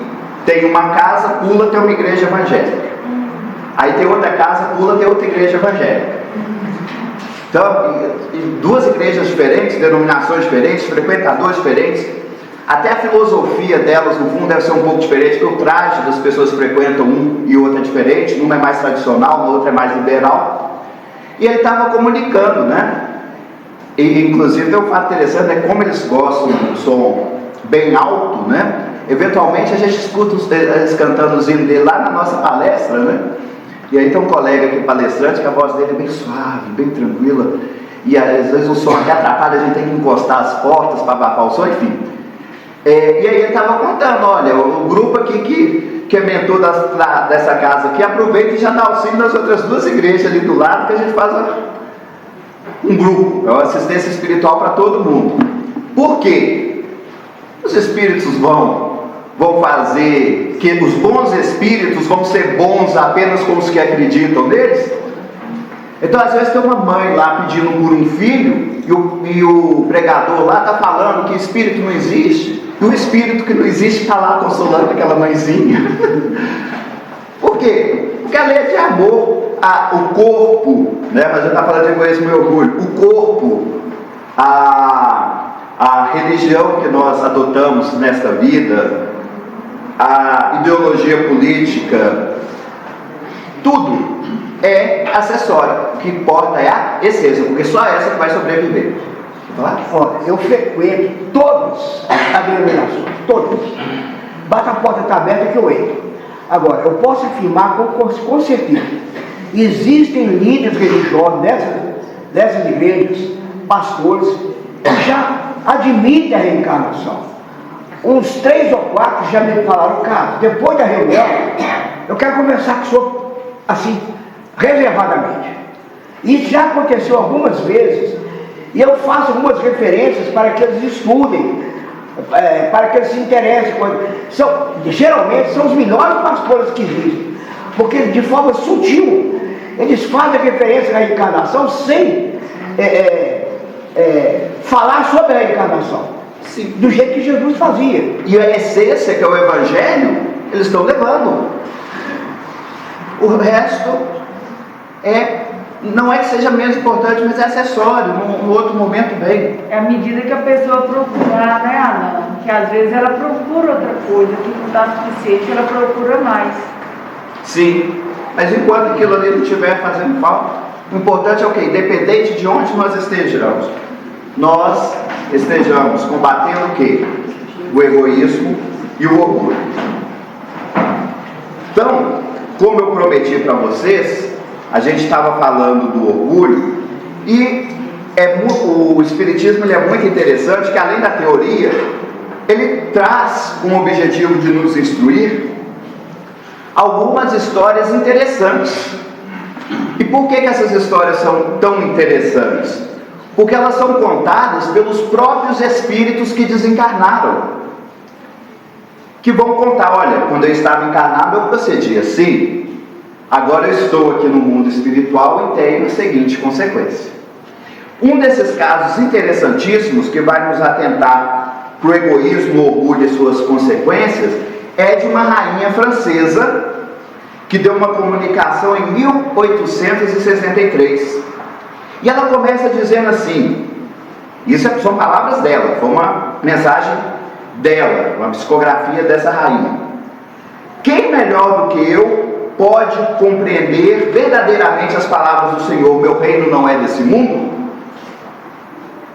tem uma casa, pula, tem uma igreja evangélica. Aí tem outra casa, pula, tem outra igreja evangélica. Então, duas igrejas diferentes, denominações diferentes, frequentadores diferentes. Até a filosofia delas, no fundo, deve ser um pouco diferente, porque o traje das pessoas que frequentam um e outro é diferente. Uma é mais tradicional, a outra é mais liberal. E ele estava comunicando, né? E, inclusive, tem um fato interessante, é como eles gostam do som bem alto, né? Eventualmente a gente escuta eles cantando os hinos dele lá na nossa palestra, né? E aí tem um colega aqui palestrante que a voz dele é bem suave, bem tranquila, e às vezes o som até atrapalha, a gente tem que encostar as portas para abafar o som, enfim. E aí ele estava contando, olha, o grupo aqui que é mentor dessa casa aqui, aproveita e já dá auxílio nas outras duas igrejas ali do lado, que a gente faz um grupo, é uma assistência espiritual para todo mundo. Por quê? Os espíritos vão fazer que os bons espíritos vão ser bons apenas com os que acreditam neles? Então às vezes tem uma mãe lá pedindo por um filho e o pregador lá está falando que espírito não existe, e o espírito que não existe está lá consolando aquela mãezinha. Por quê? Porque a lei é de amor, o corpo, né? Mas a gente está falando de egoísmo e orgulho, o corpo, a religião que nós adotamos nesta vida, a ideologia política, tudo é acessório. O que importa é a essência, porque só essa que vai sobreviver. Olha, eu frequento todas as denominações, todas. Bata a porta está aberta que eu entro. Agora, eu posso afirmar com certeza, existem líderes religiosos dessas igrejas, pastores, que já admitem a reencarnação. Uns 3 ou 4 já me falaram, cara, depois da reunião, eu quero conversar com o senhor, assim, reservadamente. Isso já aconteceu algumas vezes, e eu faço algumas referências para que eles estudem, para que eles se interessem. Geralmente são os melhores pastores que existem, porque de forma sutil, eles fazem referência à reencarnação sem falar sobre a reencarnação. Sim. Do jeito que Jesus fazia. E a essência, que é o Evangelho, eles estão levando. O resto não é que seja menos importante, mas é acessório, num outro momento vem. É à medida que a pessoa procurar, né, Ana? Que às vezes ela procura outra coisa, que não está suficiente, ela procura mais. Sim, mas enquanto aquilo ali não estiver fazendo falta, o importante é o quê? Independente de onde nós estejamos, nós estejamos combatendo o quê? O egoísmo e o orgulho. Então, como eu prometi para vocês, a gente estava falando do orgulho, e o Espiritismo ele é muito interessante, que além da teoria, ele traz com o objetivo de nos instruir algumas histórias interessantes. E por que essas histórias são tão interessantes? Porque elas são contadas pelos próprios espíritos que desencarnaram, que vão contar, olha, quando eu estava encarnado eu procedi assim, agora eu estou aqui no mundo espiritual e tenho a seguinte consequência. Um desses casos interessantíssimos, que vai nos atentar para o egoísmo, o orgulho e suas consequências, é de uma rainha francesa, que deu uma comunicação em 1863. E ela começa dizendo assim, são palavras dela, foi uma mensagem dela, uma psicografia dessa rainha. Quem melhor do que eu pode compreender verdadeiramente as palavras do Senhor? Meu reino não é desse mundo.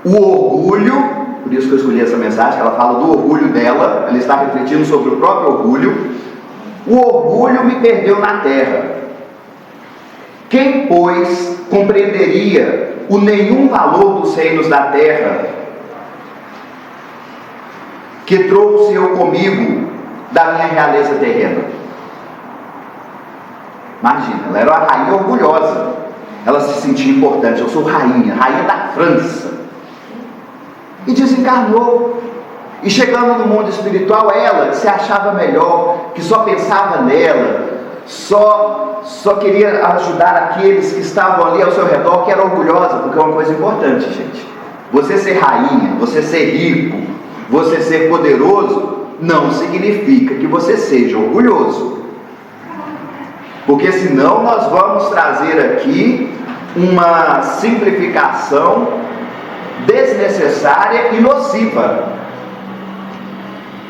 O orgulho, por isso que eu escolhi essa mensagem, ela fala do orgulho dela, ela está refletindo sobre o próprio orgulho. O orgulho me perdeu na terra. Quem, pois, compreenderia o nenhum valor dos reinos da terra que trouxe eu comigo da minha realeza terrena? Imagina, ela era uma rainha orgulhosa, ela se sentia importante. Eu sou rainha da França, e desencarnou. E chegando no mundo espiritual, ela que se achava melhor, que só pensava nela, só queria ajudar aqueles que estavam ali ao seu redor, que era orgulhosa, porque é uma coisa importante, gente. Você ser rainha, você ser rico, você ser poderoso, não significa que você seja orgulhoso. Porque senão nós vamos trazer aqui uma simplificação desnecessária e nociva.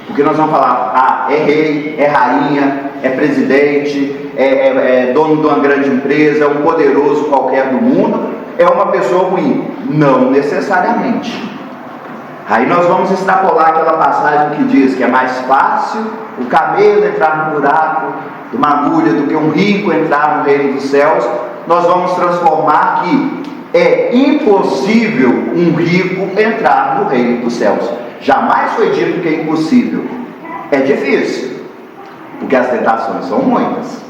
Porque nós vamos falar, é rei, é rainha, é presidente, é dono de uma grande empresa, é um poderoso qualquer do mundo, é uma pessoa ruim. Não necessariamente. Aí nós vamos extrapolar aquela passagem que diz que é mais fácil o camelo entrar no buraco de uma agulha do que um rico entrar no reino dos céus. Nós vamos transformar que é impossível um rico entrar no reino dos céus. Jamais foi dito que é impossível. É difícil, porque as tentações são muitas.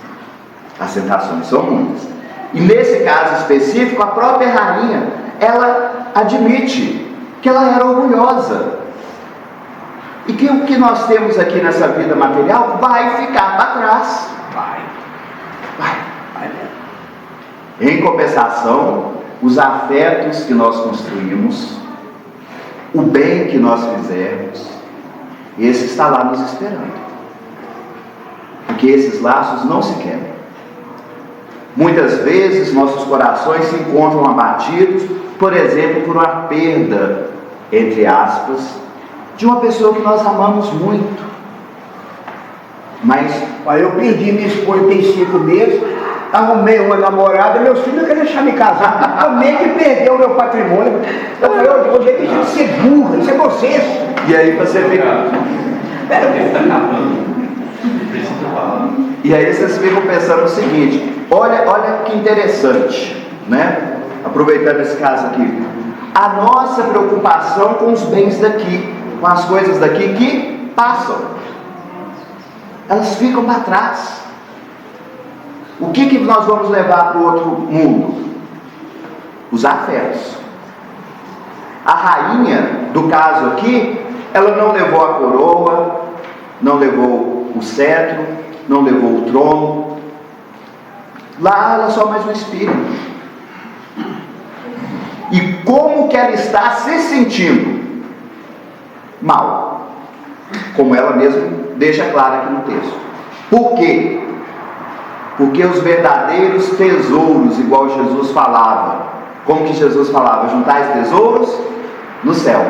As tentações são muitas. E nesse caso específico, a própria rainha, ela admite que ela era orgulhosa. E que o que nós temos aqui nessa vida material vai ficar para trás. Vai. Em compensação, os afetos que nós construímos, o bem que nós fizermos, esse está lá nos esperando. Porque esses laços não se quebram. Muitas vezes nossos corações se encontram abatidos, por exemplo, por uma perda, entre aspas, de uma pessoa que nós amamos muito. Mas eu perdi minha esposa tem 5 meses, arrumei uma namorada, meus filhos não querem deixar me casar, eu meio que perdeu o meu patrimônio. Eu falei, hoje é que ser burra, isso é vocês. E aí você fica... E aí vocês ficam pensando o seguinte, olha que interessante, né? Aproveitando esse caso aqui, a nossa preocupação com os bens daqui, com as coisas daqui que passam, elas ficam para trás. O que nós vamos levar para o outro mundo? Os afetos. A rainha do caso aqui, ela não levou a coroa, não levou o cetro, não levou o trono. Lá ela é só mais um espírito. E como que ela está se sentindo? Mal. Como ela mesma deixa claro aqui no texto. Por quê? Porque os verdadeiros tesouros, igual Jesus falava, como que Jesus falava? Juntais tesouros no céu.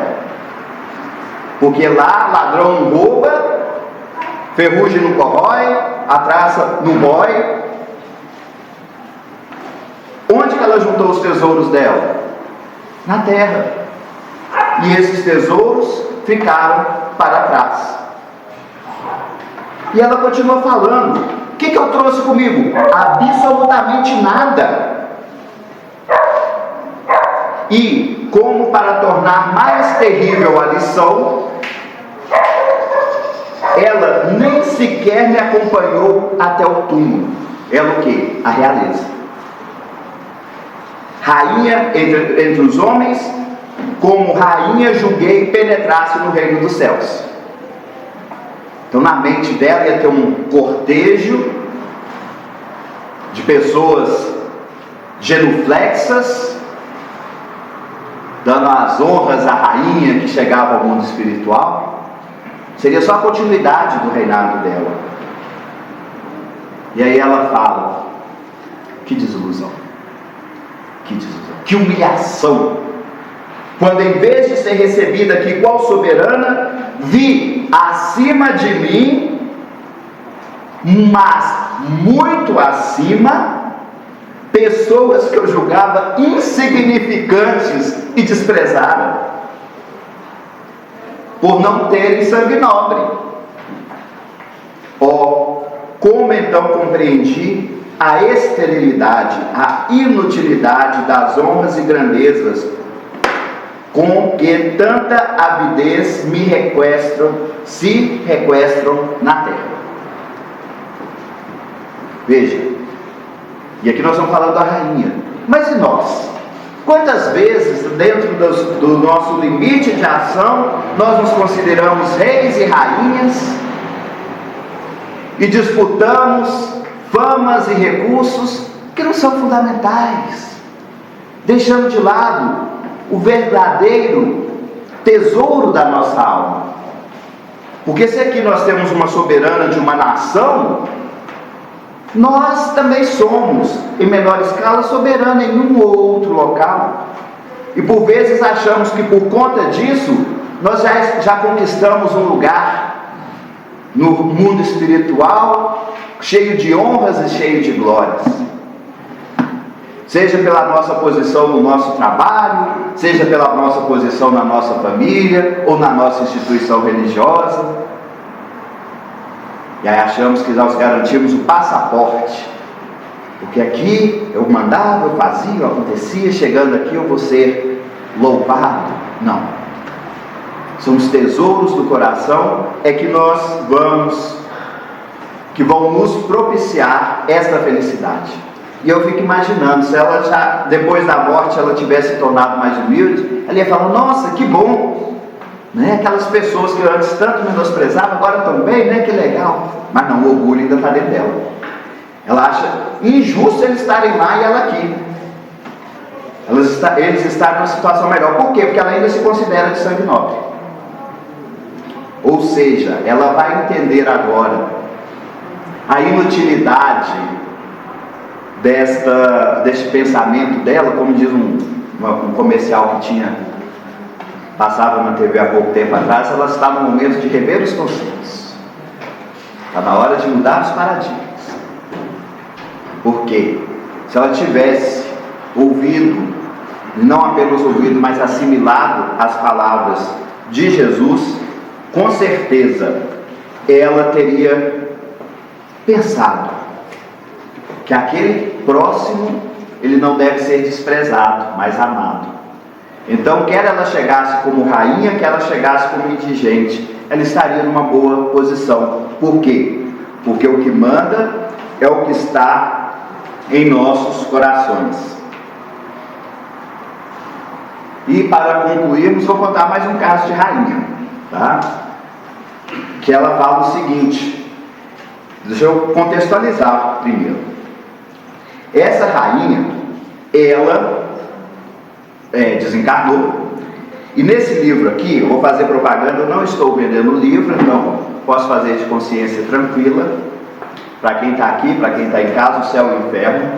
Porque lá ladrão não rouba, ferrugem não corrói, a traça não rói. Onde que ela juntou os tesouros dela? Na terra. E esses tesouros ficaram para trás. E ela continua falando: o que eu trouxe comigo? Absolutamente nada. E como para tornar mais terrível a lição, ela nem sequer me acompanhou até o túmulo. Ela o quê? A realeza. Rainha entre os homens, como rainha julguei penetrasse no reino dos céus. Então na mente dela ia ter um cortejo de pessoas genuflexas, dando as honras à rainha que chegava ao mundo espiritual. Seria só a continuidade do reinado dela. E aí ela fala: que desilusão, que humilhação, quando em vez de ser recebida aqui qual soberana, vi acima de mim, mas muito acima, pessoas que eu julgava insignificantes e desprezava, por não terem sangue nobre. Como então compreendi a esterilidade, a inutilidade das honras e grandezas com que tanta avidez se requestram na terra. Veja, e aqui nós estamos falando da rainha, mas e nós? Quantas vezes, dentro do nosso limite de ação, nós nos consideramos reis e rainhas e disputamos famas e recursos que não são fundamentais, deixando de lado o verdadeiro tesouro da nossa alma? Porque se aqui nós temos uma soberana de uma nação, nós também somos, em menor escala, soberana em um ou outro local. E por vezes achamos que por conta disso, nós já conquistamos um lugar no mundo espiritual, cheio de honras e cheio de glórias. seja pela nossa posição no nosso trabalho, seja pela nossa posição na nossa família ou na nossa instituição religiosa. E aí achamos que nós garantimos o passaporte, porque aqui eu mandava, eu fazia, eu acontecia, chegando aqui eu vou ser louvado. Não. São os tesouros do coração que vão nos propiciar esta felicidade. E eu fico imaginando, se ela já, depois da morte, ela tivesse tornado mais humilde, ela ia falar, nossa, que bom, né? Aquelas pessoas que eu antes tanto menosprezava, agora estão bem, né? Que legal. Mas não, o orgulho ainda está dentro dela. Ela acha injusto eles estarem lá e ela aqui. Eles estarem numa situação melhor. Por quê? Porque ela ainda se considera de sangue nobre. Ou seja, ela vai entender agora a inutilidade deste pensamento dela, como diz um comercial que passava na TV há pouco tempo atrás. Ela está no momento de rever os conceitos. Está na hora de mudar os paradigmas. Porque se ela tivesse ouvido, não apenas ouvido, mas assimilado as palavras de Jesus, com certeza ela teria pensado que aquele próximo, ele não deve ser desprezado, mas amado. Então, quer ela chegasse como rainha, quer ela chegasse como indigente, ela estaria numa boa posição. Por quê? Porque o que manda é o que está em nossos corações. E para concluirmos, vou contar mais um caso de rainha, tá? Que ela fala o seguinte, deixa eu contextualizar primeiro. Essa rainha, ela desencarnou, e nesse livro aqui, eu vou fazer propaganda, eu não estou vendendo o livro, então posso fazer de consciência tranquila, para quem está aqui, para quem está em casa, O Céu e o Inferno.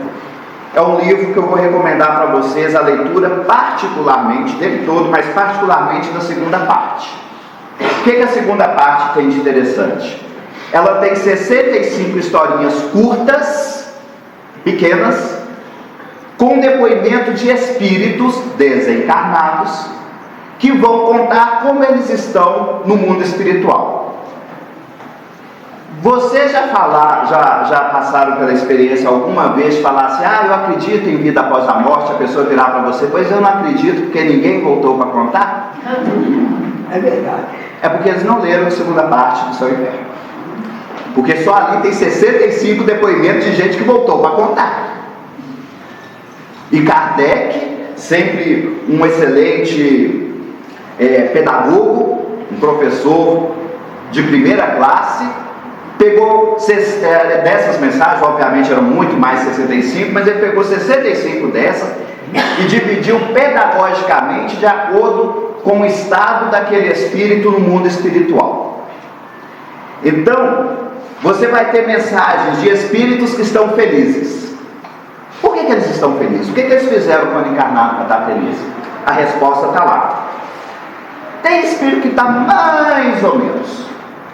É um livro que eu vou recomendar para vocês a leitura particularmente, dele todo, mas particularmente da segunda parte. O que a segunda parte tem de interessante? Ela tem 65 historinhas curtas, pequenas, com depoimento de espíritos desencarnados, que vão contar como eles estão no mundo espiritual. Vocês já passaram pela experiência alguma vez de falar assim, eu acredito em vida após a morte, a pessoa virar para você, pois eu não acredito porque ninguém voltou para contar? É verdade. É porque eles não leram a segunda parte do Céu e Inferno. Porque só ali tem 65 depoimentos de gente que voltou para contar. E Kardec, sempre um excelente pedagogo, um professor de primeira classe, pegou dessas mensagens, obviamente eram muito mais 65, mas ele pegou 65 dessas e dividiu pedagogicamente de acordo com o estado daquele espírito no mundo espiritual. Então, você vai ter mensagens de espíritos que estão felizes. Por que eles estão felizes? O que eles fizeram quando encarnaram para estar felizes? A resposta está lá. Tem espírito que está mais ou menos.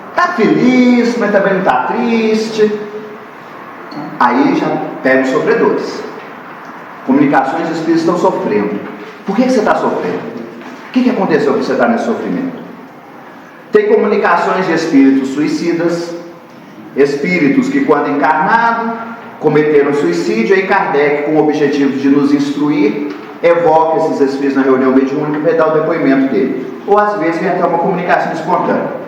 Está feliz, mas também não está triste. Aí já pega os sofredores. Comunicações de espíritos estão sofrendo. Por que você está sofrendo? O que aconteceu para você estar nesse sofrimento? Tem comunicações de espíritos suicidas, espíritos que quando encarnados cometeram suicídio. Aí Kardec, com o objetivo de nos instruir, evoca esses espíritos na reunião mediúnica e dar o depoimento dele. Ou às vezes vem até uma comunicação espontânea.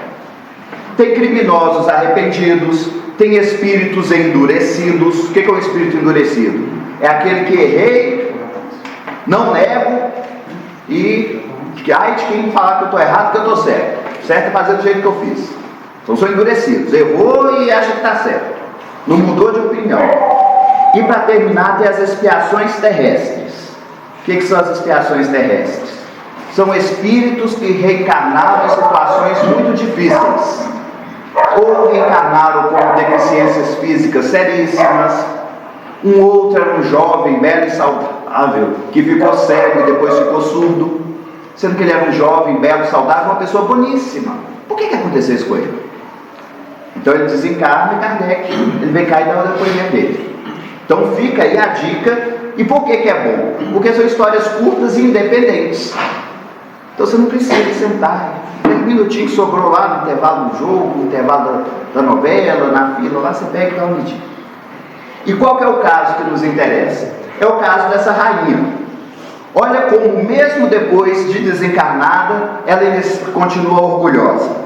Tem criminosos arrependidos, tem espíritos endurecidos. O que é um espírito endurecido? É aquele que errei, não nego, e ai de quem falar que eu estou errado, que eu estou certo. Certo é fazer do jeito que eu fiz. Então são endurecidos, errou e acha que está certo, não mudou de opinião. E para terminar, tem as expiações terrestres. O que são as expiações terrestres? São espíritos que reencarnaram em situações muito difíceis, ou reencarnaram com deficiências físicas seríssimas. Um outro era um jovem, belo e saudável, que ficou cego e depois ficou surdo, sendo que ele era um jovem, belo, saudável, uma pessoa boníssima. Por que aconteceu isso com ele? Então ele desencarna e Kardec, ele vem cá e dá o depoimento dele. Então fica aí a dica E por que é bom? Porque são histórias curtas e independentes. Então você não precisa sentar 10 minutinhos que sobrou lá no intervalo do jogo, no intervalo da novela, na fila, lá você pega e dá um minutinho. E qual que é o caso que nos interessa? É o caso dessa rainha. Olha como mesmo depois de desencarnada, ela continua orgulhosa.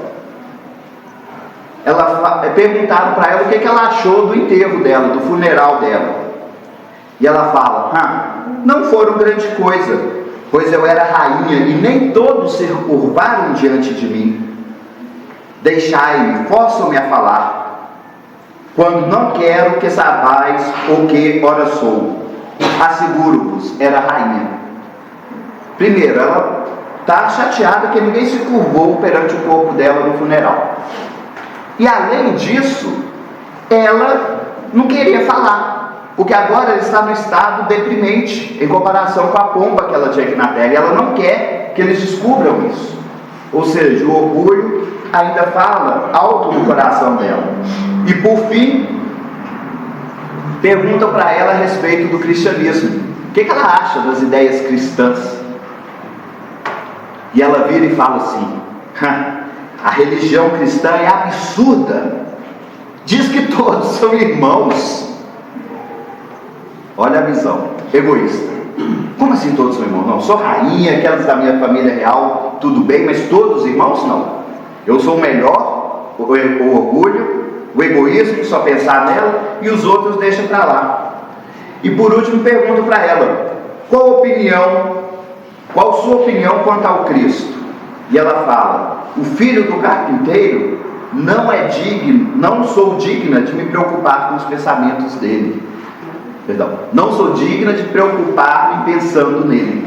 Perguntaram para ela o que ela achou do enterro dela, do funeral dela. E ela fala, não foram grande coisa, pois eu era rainha e nem todos se curvaram diante de mim. Deixai-me, forçam-me a falar, quando não quero que saibais o que ora sou. Asseguro-vos, era rainha. Primeiro, ela está chateada que ninguém se curvou perante o corpo dela no funeral. E além disso, ela não queria falar, porque agora ela está no estado deprimente, em comparação com a pompa que ela tinha aqui na Terra, e ela não quer que eles descubram isso. Ou seja, o orgulho ainda fala alto no coração dela. E por fim, perguntam para ela a respeito do cristianismo. O que ela acha das ideias cristãs? E ela vira e fala assim, a religião cristã é absurda, diz que todos são irmãos. Olha a visão, egoísta. Como assim todos são irmãos? Não, sou rainha, aquelas da minha família real, tudo bem, mas todos irmãos não. Eu sou o melhor, o orgulho, o egoísmo, só pensar nela, e os outros deixam para lá. E por último pergunto para ela, qual sua opinião quanto ao Cristo? E ela fala, o filho do carpinteiro não sou digna de me preocupar com os pensamentos dele. Não sou digna de preocupar em pensando nele.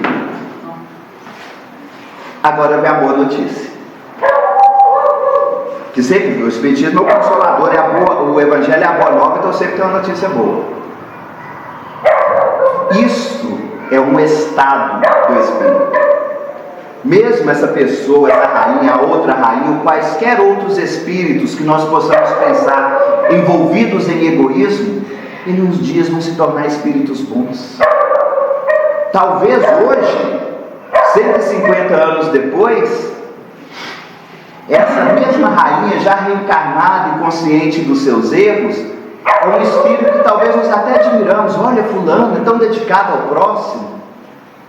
Agora vem a boa notícia. Que sempre o Espiritismo é o consolador, o Evangelho é a boa nova, então sempre tem uma notícia boa. Isso é um estado do Espírito. Mesmo essa pessoa, essa rainha, a outra rainha, ou quaisquer outros espíritos que nós possamos pensar envolvidos em egoísmo, em uns dias vão se tornar espíritos bons. Talvez hoje, 150 anos depois, essa mesma rainha, já reencarnada e consciente dos seus erros, é um espírito que talvez nós até admiramos. Olha, fulano, é tão dedicado ao próximo.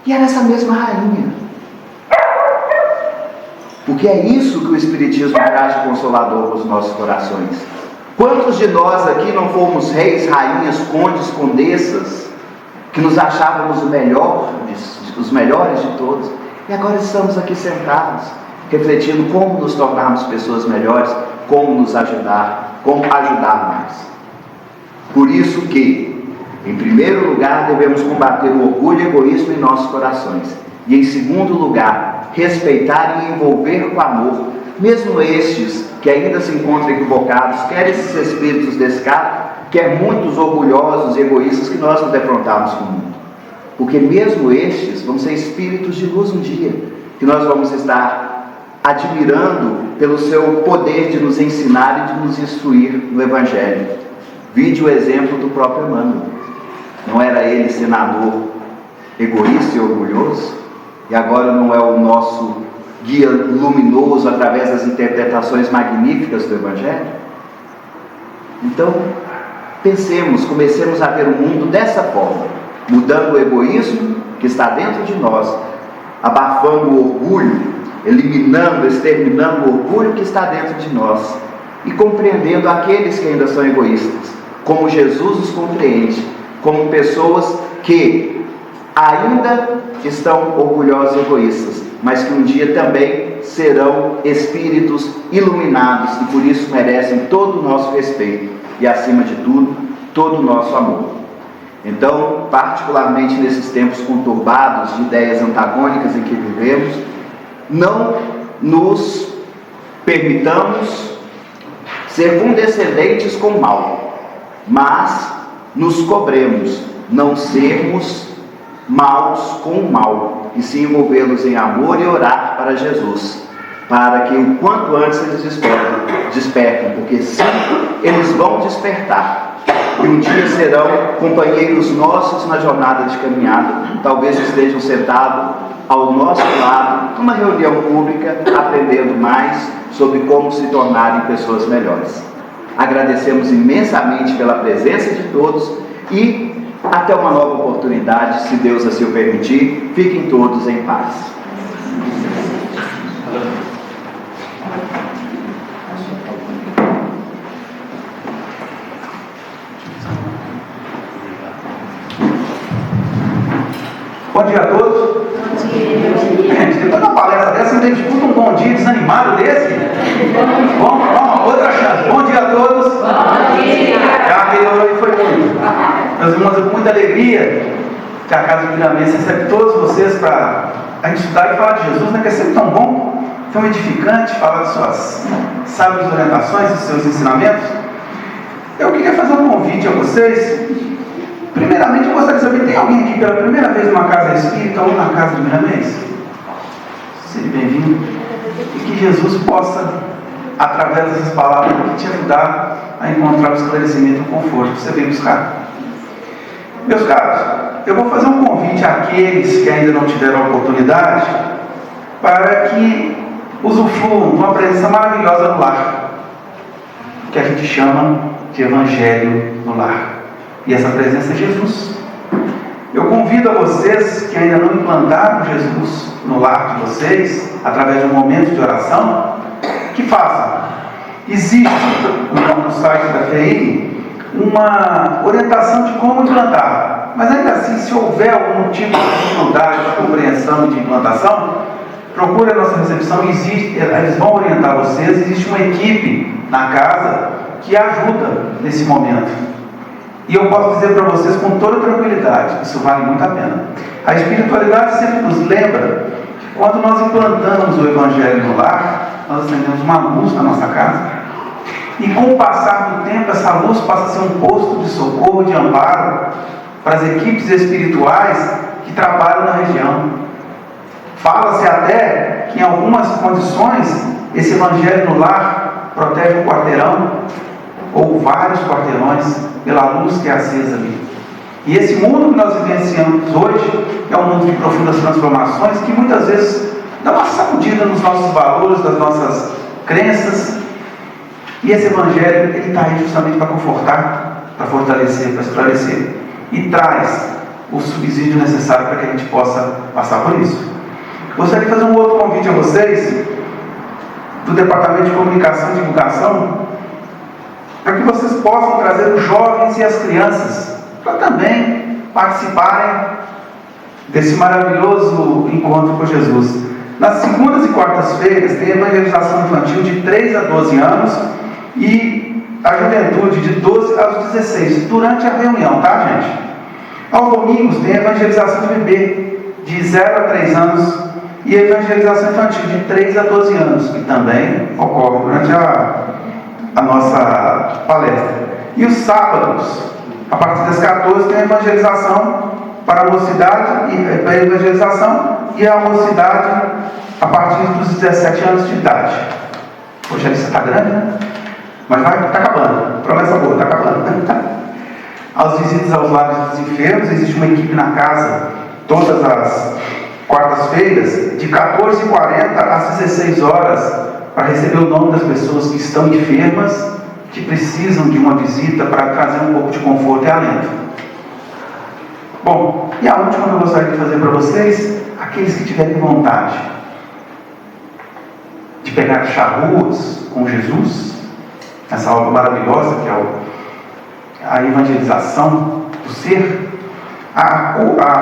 E era essa mesma rainha. Porque é isso que o Espiritismo traz de consolador para os nossos corações. Quantos de nós aqui não fomos reis, rainhas, condes, condessas, que nos achávamos os melhores de todos, e agora estamos aqui sentados, refletindo como nos tornarmos pessoas melhores, como nos ajudar, como ajudar mais. Por isso que, em primeiro lugar, devemos combater o orgulho e o egoísmo em nossos corações. E em segundo lugar, respeitar e envolver com amor, mesmo estes que ainda se encontram equivocados, quer esses espíritos descados, quer muitos orgulhosos e egoístas que nós nos defrontamos com o mundo. Porque mesmo estes vão ser espíritos de luz um dia, que nós vamos estar admirando pelo seu poder de nos ensinar e de nos instruir no Evangelho. Vide o exemplo do próprio Emmanuel. Não era ele senador egoísta e orgulhoso? E agora não é o nosso guia luminoso através das interpretações magníficas do Evangelho? Então, comecemos a ver o mundo dessa forma, mudando o egoísmo que está dentro de nós, abafando o orgulho, eliminando, exterminando o orgulho que está dentro de nós e compreendendo aqueles que ainda são egoístas, como Jesus os compreende, como pessoas que ainda estão orgulhosos e egoístas, mas que um dia também serão espíritos iluminados e por isso merecem todo o nosso respeito e, acima de tudo, todo o nosso amor. Então, particularmente nesses tempos conturbados de ideias antagônicas em que vivemos, não nos permitamos ser condescendentes com o mal, mas nos cobremos não sermos maus com o mal, e se envolvê-los em amor e orar para Jesus, para que o quanto antes eles despertem, porque sim, eles vão despertar. e um dia serão companheiros nossos na jornada de caminhada. Talvez estejam sentados ao nosso lado, numa reunião pública, aprendendo mais sobre como se tornarem pessoas melhores. Agradecemos imensamente pela presença de todos e até uma nova oportunidade, se Deus assim o permitir. Fiquem todos em paz. Bom dia a todos. Bom dia. Gente, depois de uma palestra dessa, ainda disputa um bom dia desanimado desse? Vamos, outra chance. Bom dia a todos. Bom dia. Já melhorou e foi muito. Meus irmãos, é com muita alegria que a Casa de Miramês recebe todos vocês para a gente estudar e falar de Jesus, né? Que é sempre tão bom, tão edificante, falar de suas sábias orientações e seus ensinamentos. Eu queria fazer um convite a vocês. Primeiramente, eu gostaria de saber, tem alguém aqui pela primeira vez numa casa espírita ou na Casa de Miramês? Seja bem-vindo. E que Jesus possa, através dessas palavras, te ajudar a encontrar o esclarecimento e o conforto que você veio buscar. Meus caros, eu vou fazer um convite àqueles que ainda não tiveram a oportunidade para que usufruam de uma presença maravilhosa no lar, que a gente chama de Evangelho no lar. E essa presença é Jesus. Eu convido a vocês que ainda não implantaram Jesus no lar de vocês, através de um momento de oração, que façam. Existe no site da FEI uma orientação de como implantar. Mas ainda assim, se houver algum tipo de dificuldade de compreensão de implantação, procure a nossa recepção. Eles vão orientar vocês. Existe uma equipe na casa que ajuda nesse momento. E eu posso dizer para vocês com toda tranquilidade, isso vale muito a pena. A espiritualidade sempre nos lembra que quando nós implantamos o Evangelho no lar, nós acendemos uma luz na nossa casa. E com o passar do tempo, essa luz passa a ser um posto de socorro, de amparo para as equipes espirituais que trabalham na região. Fala-se até que em algumas condições, esse Evangelho no lar protege um quarteirão ou vários quarteirões pela luz que é acesa ali. E esse mundo que nós vivenciamos hoje é um mundo de profundas transformações que muitas vezes dá uma sacudida nos nossos valores, nas nossas crenças. E esse Evangelho, ele está aí justamente para confortar, para fortalecer, para esclarecer. E traz o subsídio necessário para que a gente possa passar por isso. Gostaria de fazer um outro convite a vocês, do Departamento de Comunicação e Divulgação, para que vocês possam trazer os jovens e as crianças para também participarem desse maravilhoso encontro com Jesus. Nas segundas e quartas-feiras tem evangelização infantil de 3 a 12 anos e a juventude de 12 aos 16, durante a reunião, tá, gente? Aos domingos tem evangelização de bebê de 0 a 3 anos e evangelização infantil de 3 a 12 anos, que também ocorre durante a nossa palestra. E os sábados, a partir das 14, tem a evangelização para a mocidade e para a evangelização e a mocidade a partir dos 17 anos de idade. Poxa, a lista está grande, né? Mas está acabando. Promessa boa, está acabando. Aos visitas aos lares dos enfermos, existe uma equipe na casa todas as quartas-feiras, de 14h40 às 16 horas, para receber o nome das pessoas que estão enfermas, que precisam de uma visita para trazer um pouco de conforto e alento. Bom, e a última que eu gostaria de fazer para vocês, aqueles que tiverem vontade de pegar charruas com Jesus, essa obra maravilhosa que é a evangelização do ser, a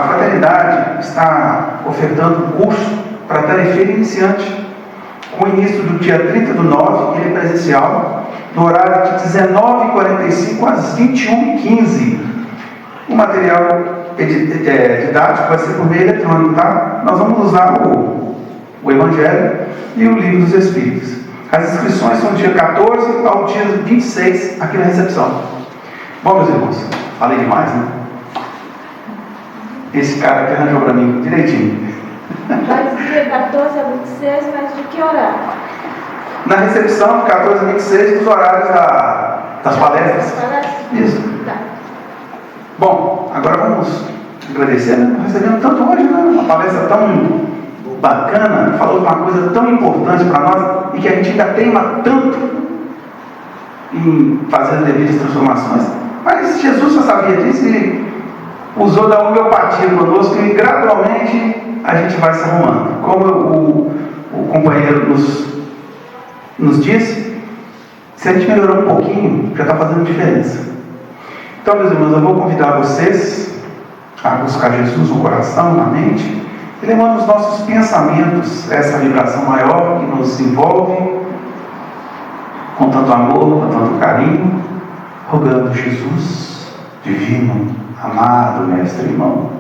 fraternidade está ofertando um curso para tarefa iniciante, com início do dia 30 do 9, ele é presencial, no horário de 19h45 às 21h15. O material didático vai ser por meio eletrônico, tá? Nós vamos usar o Evangelho e o Livro dos Espíritos. As inscrições são do dia 14 ao dia 26, aqui na recepção. Bom, meus irmãos, falei demais, né? Esse cara aqui arranjou para mim direitinho. Vai ser 14 a 26, mas de que horário? Na recepção, de 14 a 26, dos horários das palestras. Palestras? Isso. Tá. Bom, agora vamos agradecer, né? Recebemos tanto hoje, né? Uma palestra tão bacana, falou de uma coisa tão importante para nós e que a gente ainda teima tanto em fazer as devidas transformações. Mas Jesus já sabia disso e usou da homeopatia conosco e gradualmente a gente vai se arrumando. Como o companheiro nos disse, se a gente melhorar um pouquinho, já está fazendo diferença. Então, meus irmãos, eu vou convidar vocês a buscar Jesus no coração, na mente, e levando os nossos pensamentos a essa vibração maior que nos envolve com tanto amor, com tanto carinho, rogando Jesus, divino, amado Mestre Irmão,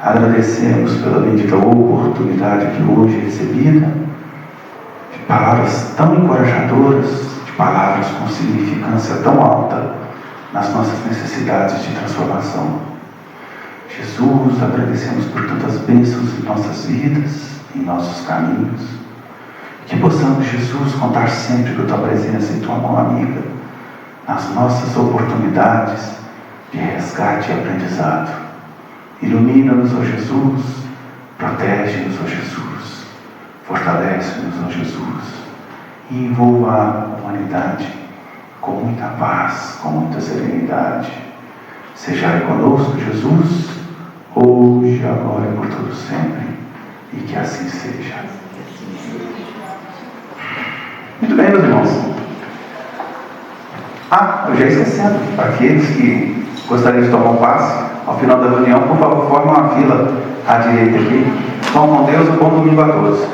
agradecemos pela bendita oportunidade que hoje recebida, de palavras tão encorajadoras, de palavras com significância tão alta nas nossas necessidades de transformação. Jesus, agradecemos por tantas bênçãos em nossas vidas, em nossos caminhos, que possamos, Jesus, contar sempre com a Tua presença e Tua mão amiga nas nossas oportunidades de resgate e aprendizado. Ilumina-nos, ó Jesus, protege-nos, ó Jesus, fortalece-nos, ó Jesus, e envolva a humanidade com muita paz, com muita serenidade. Sejai conosco, Jesus, hoje, agora e por todo sempre, e que assim seja. Muito bem, meus irmãos. Eu já esquecendo, para aqueles que gostariam de tomar um passe, ao final da reunião, por favor, forme uma fila à direita aqui. Vão com Deus, um bom domingo a todos.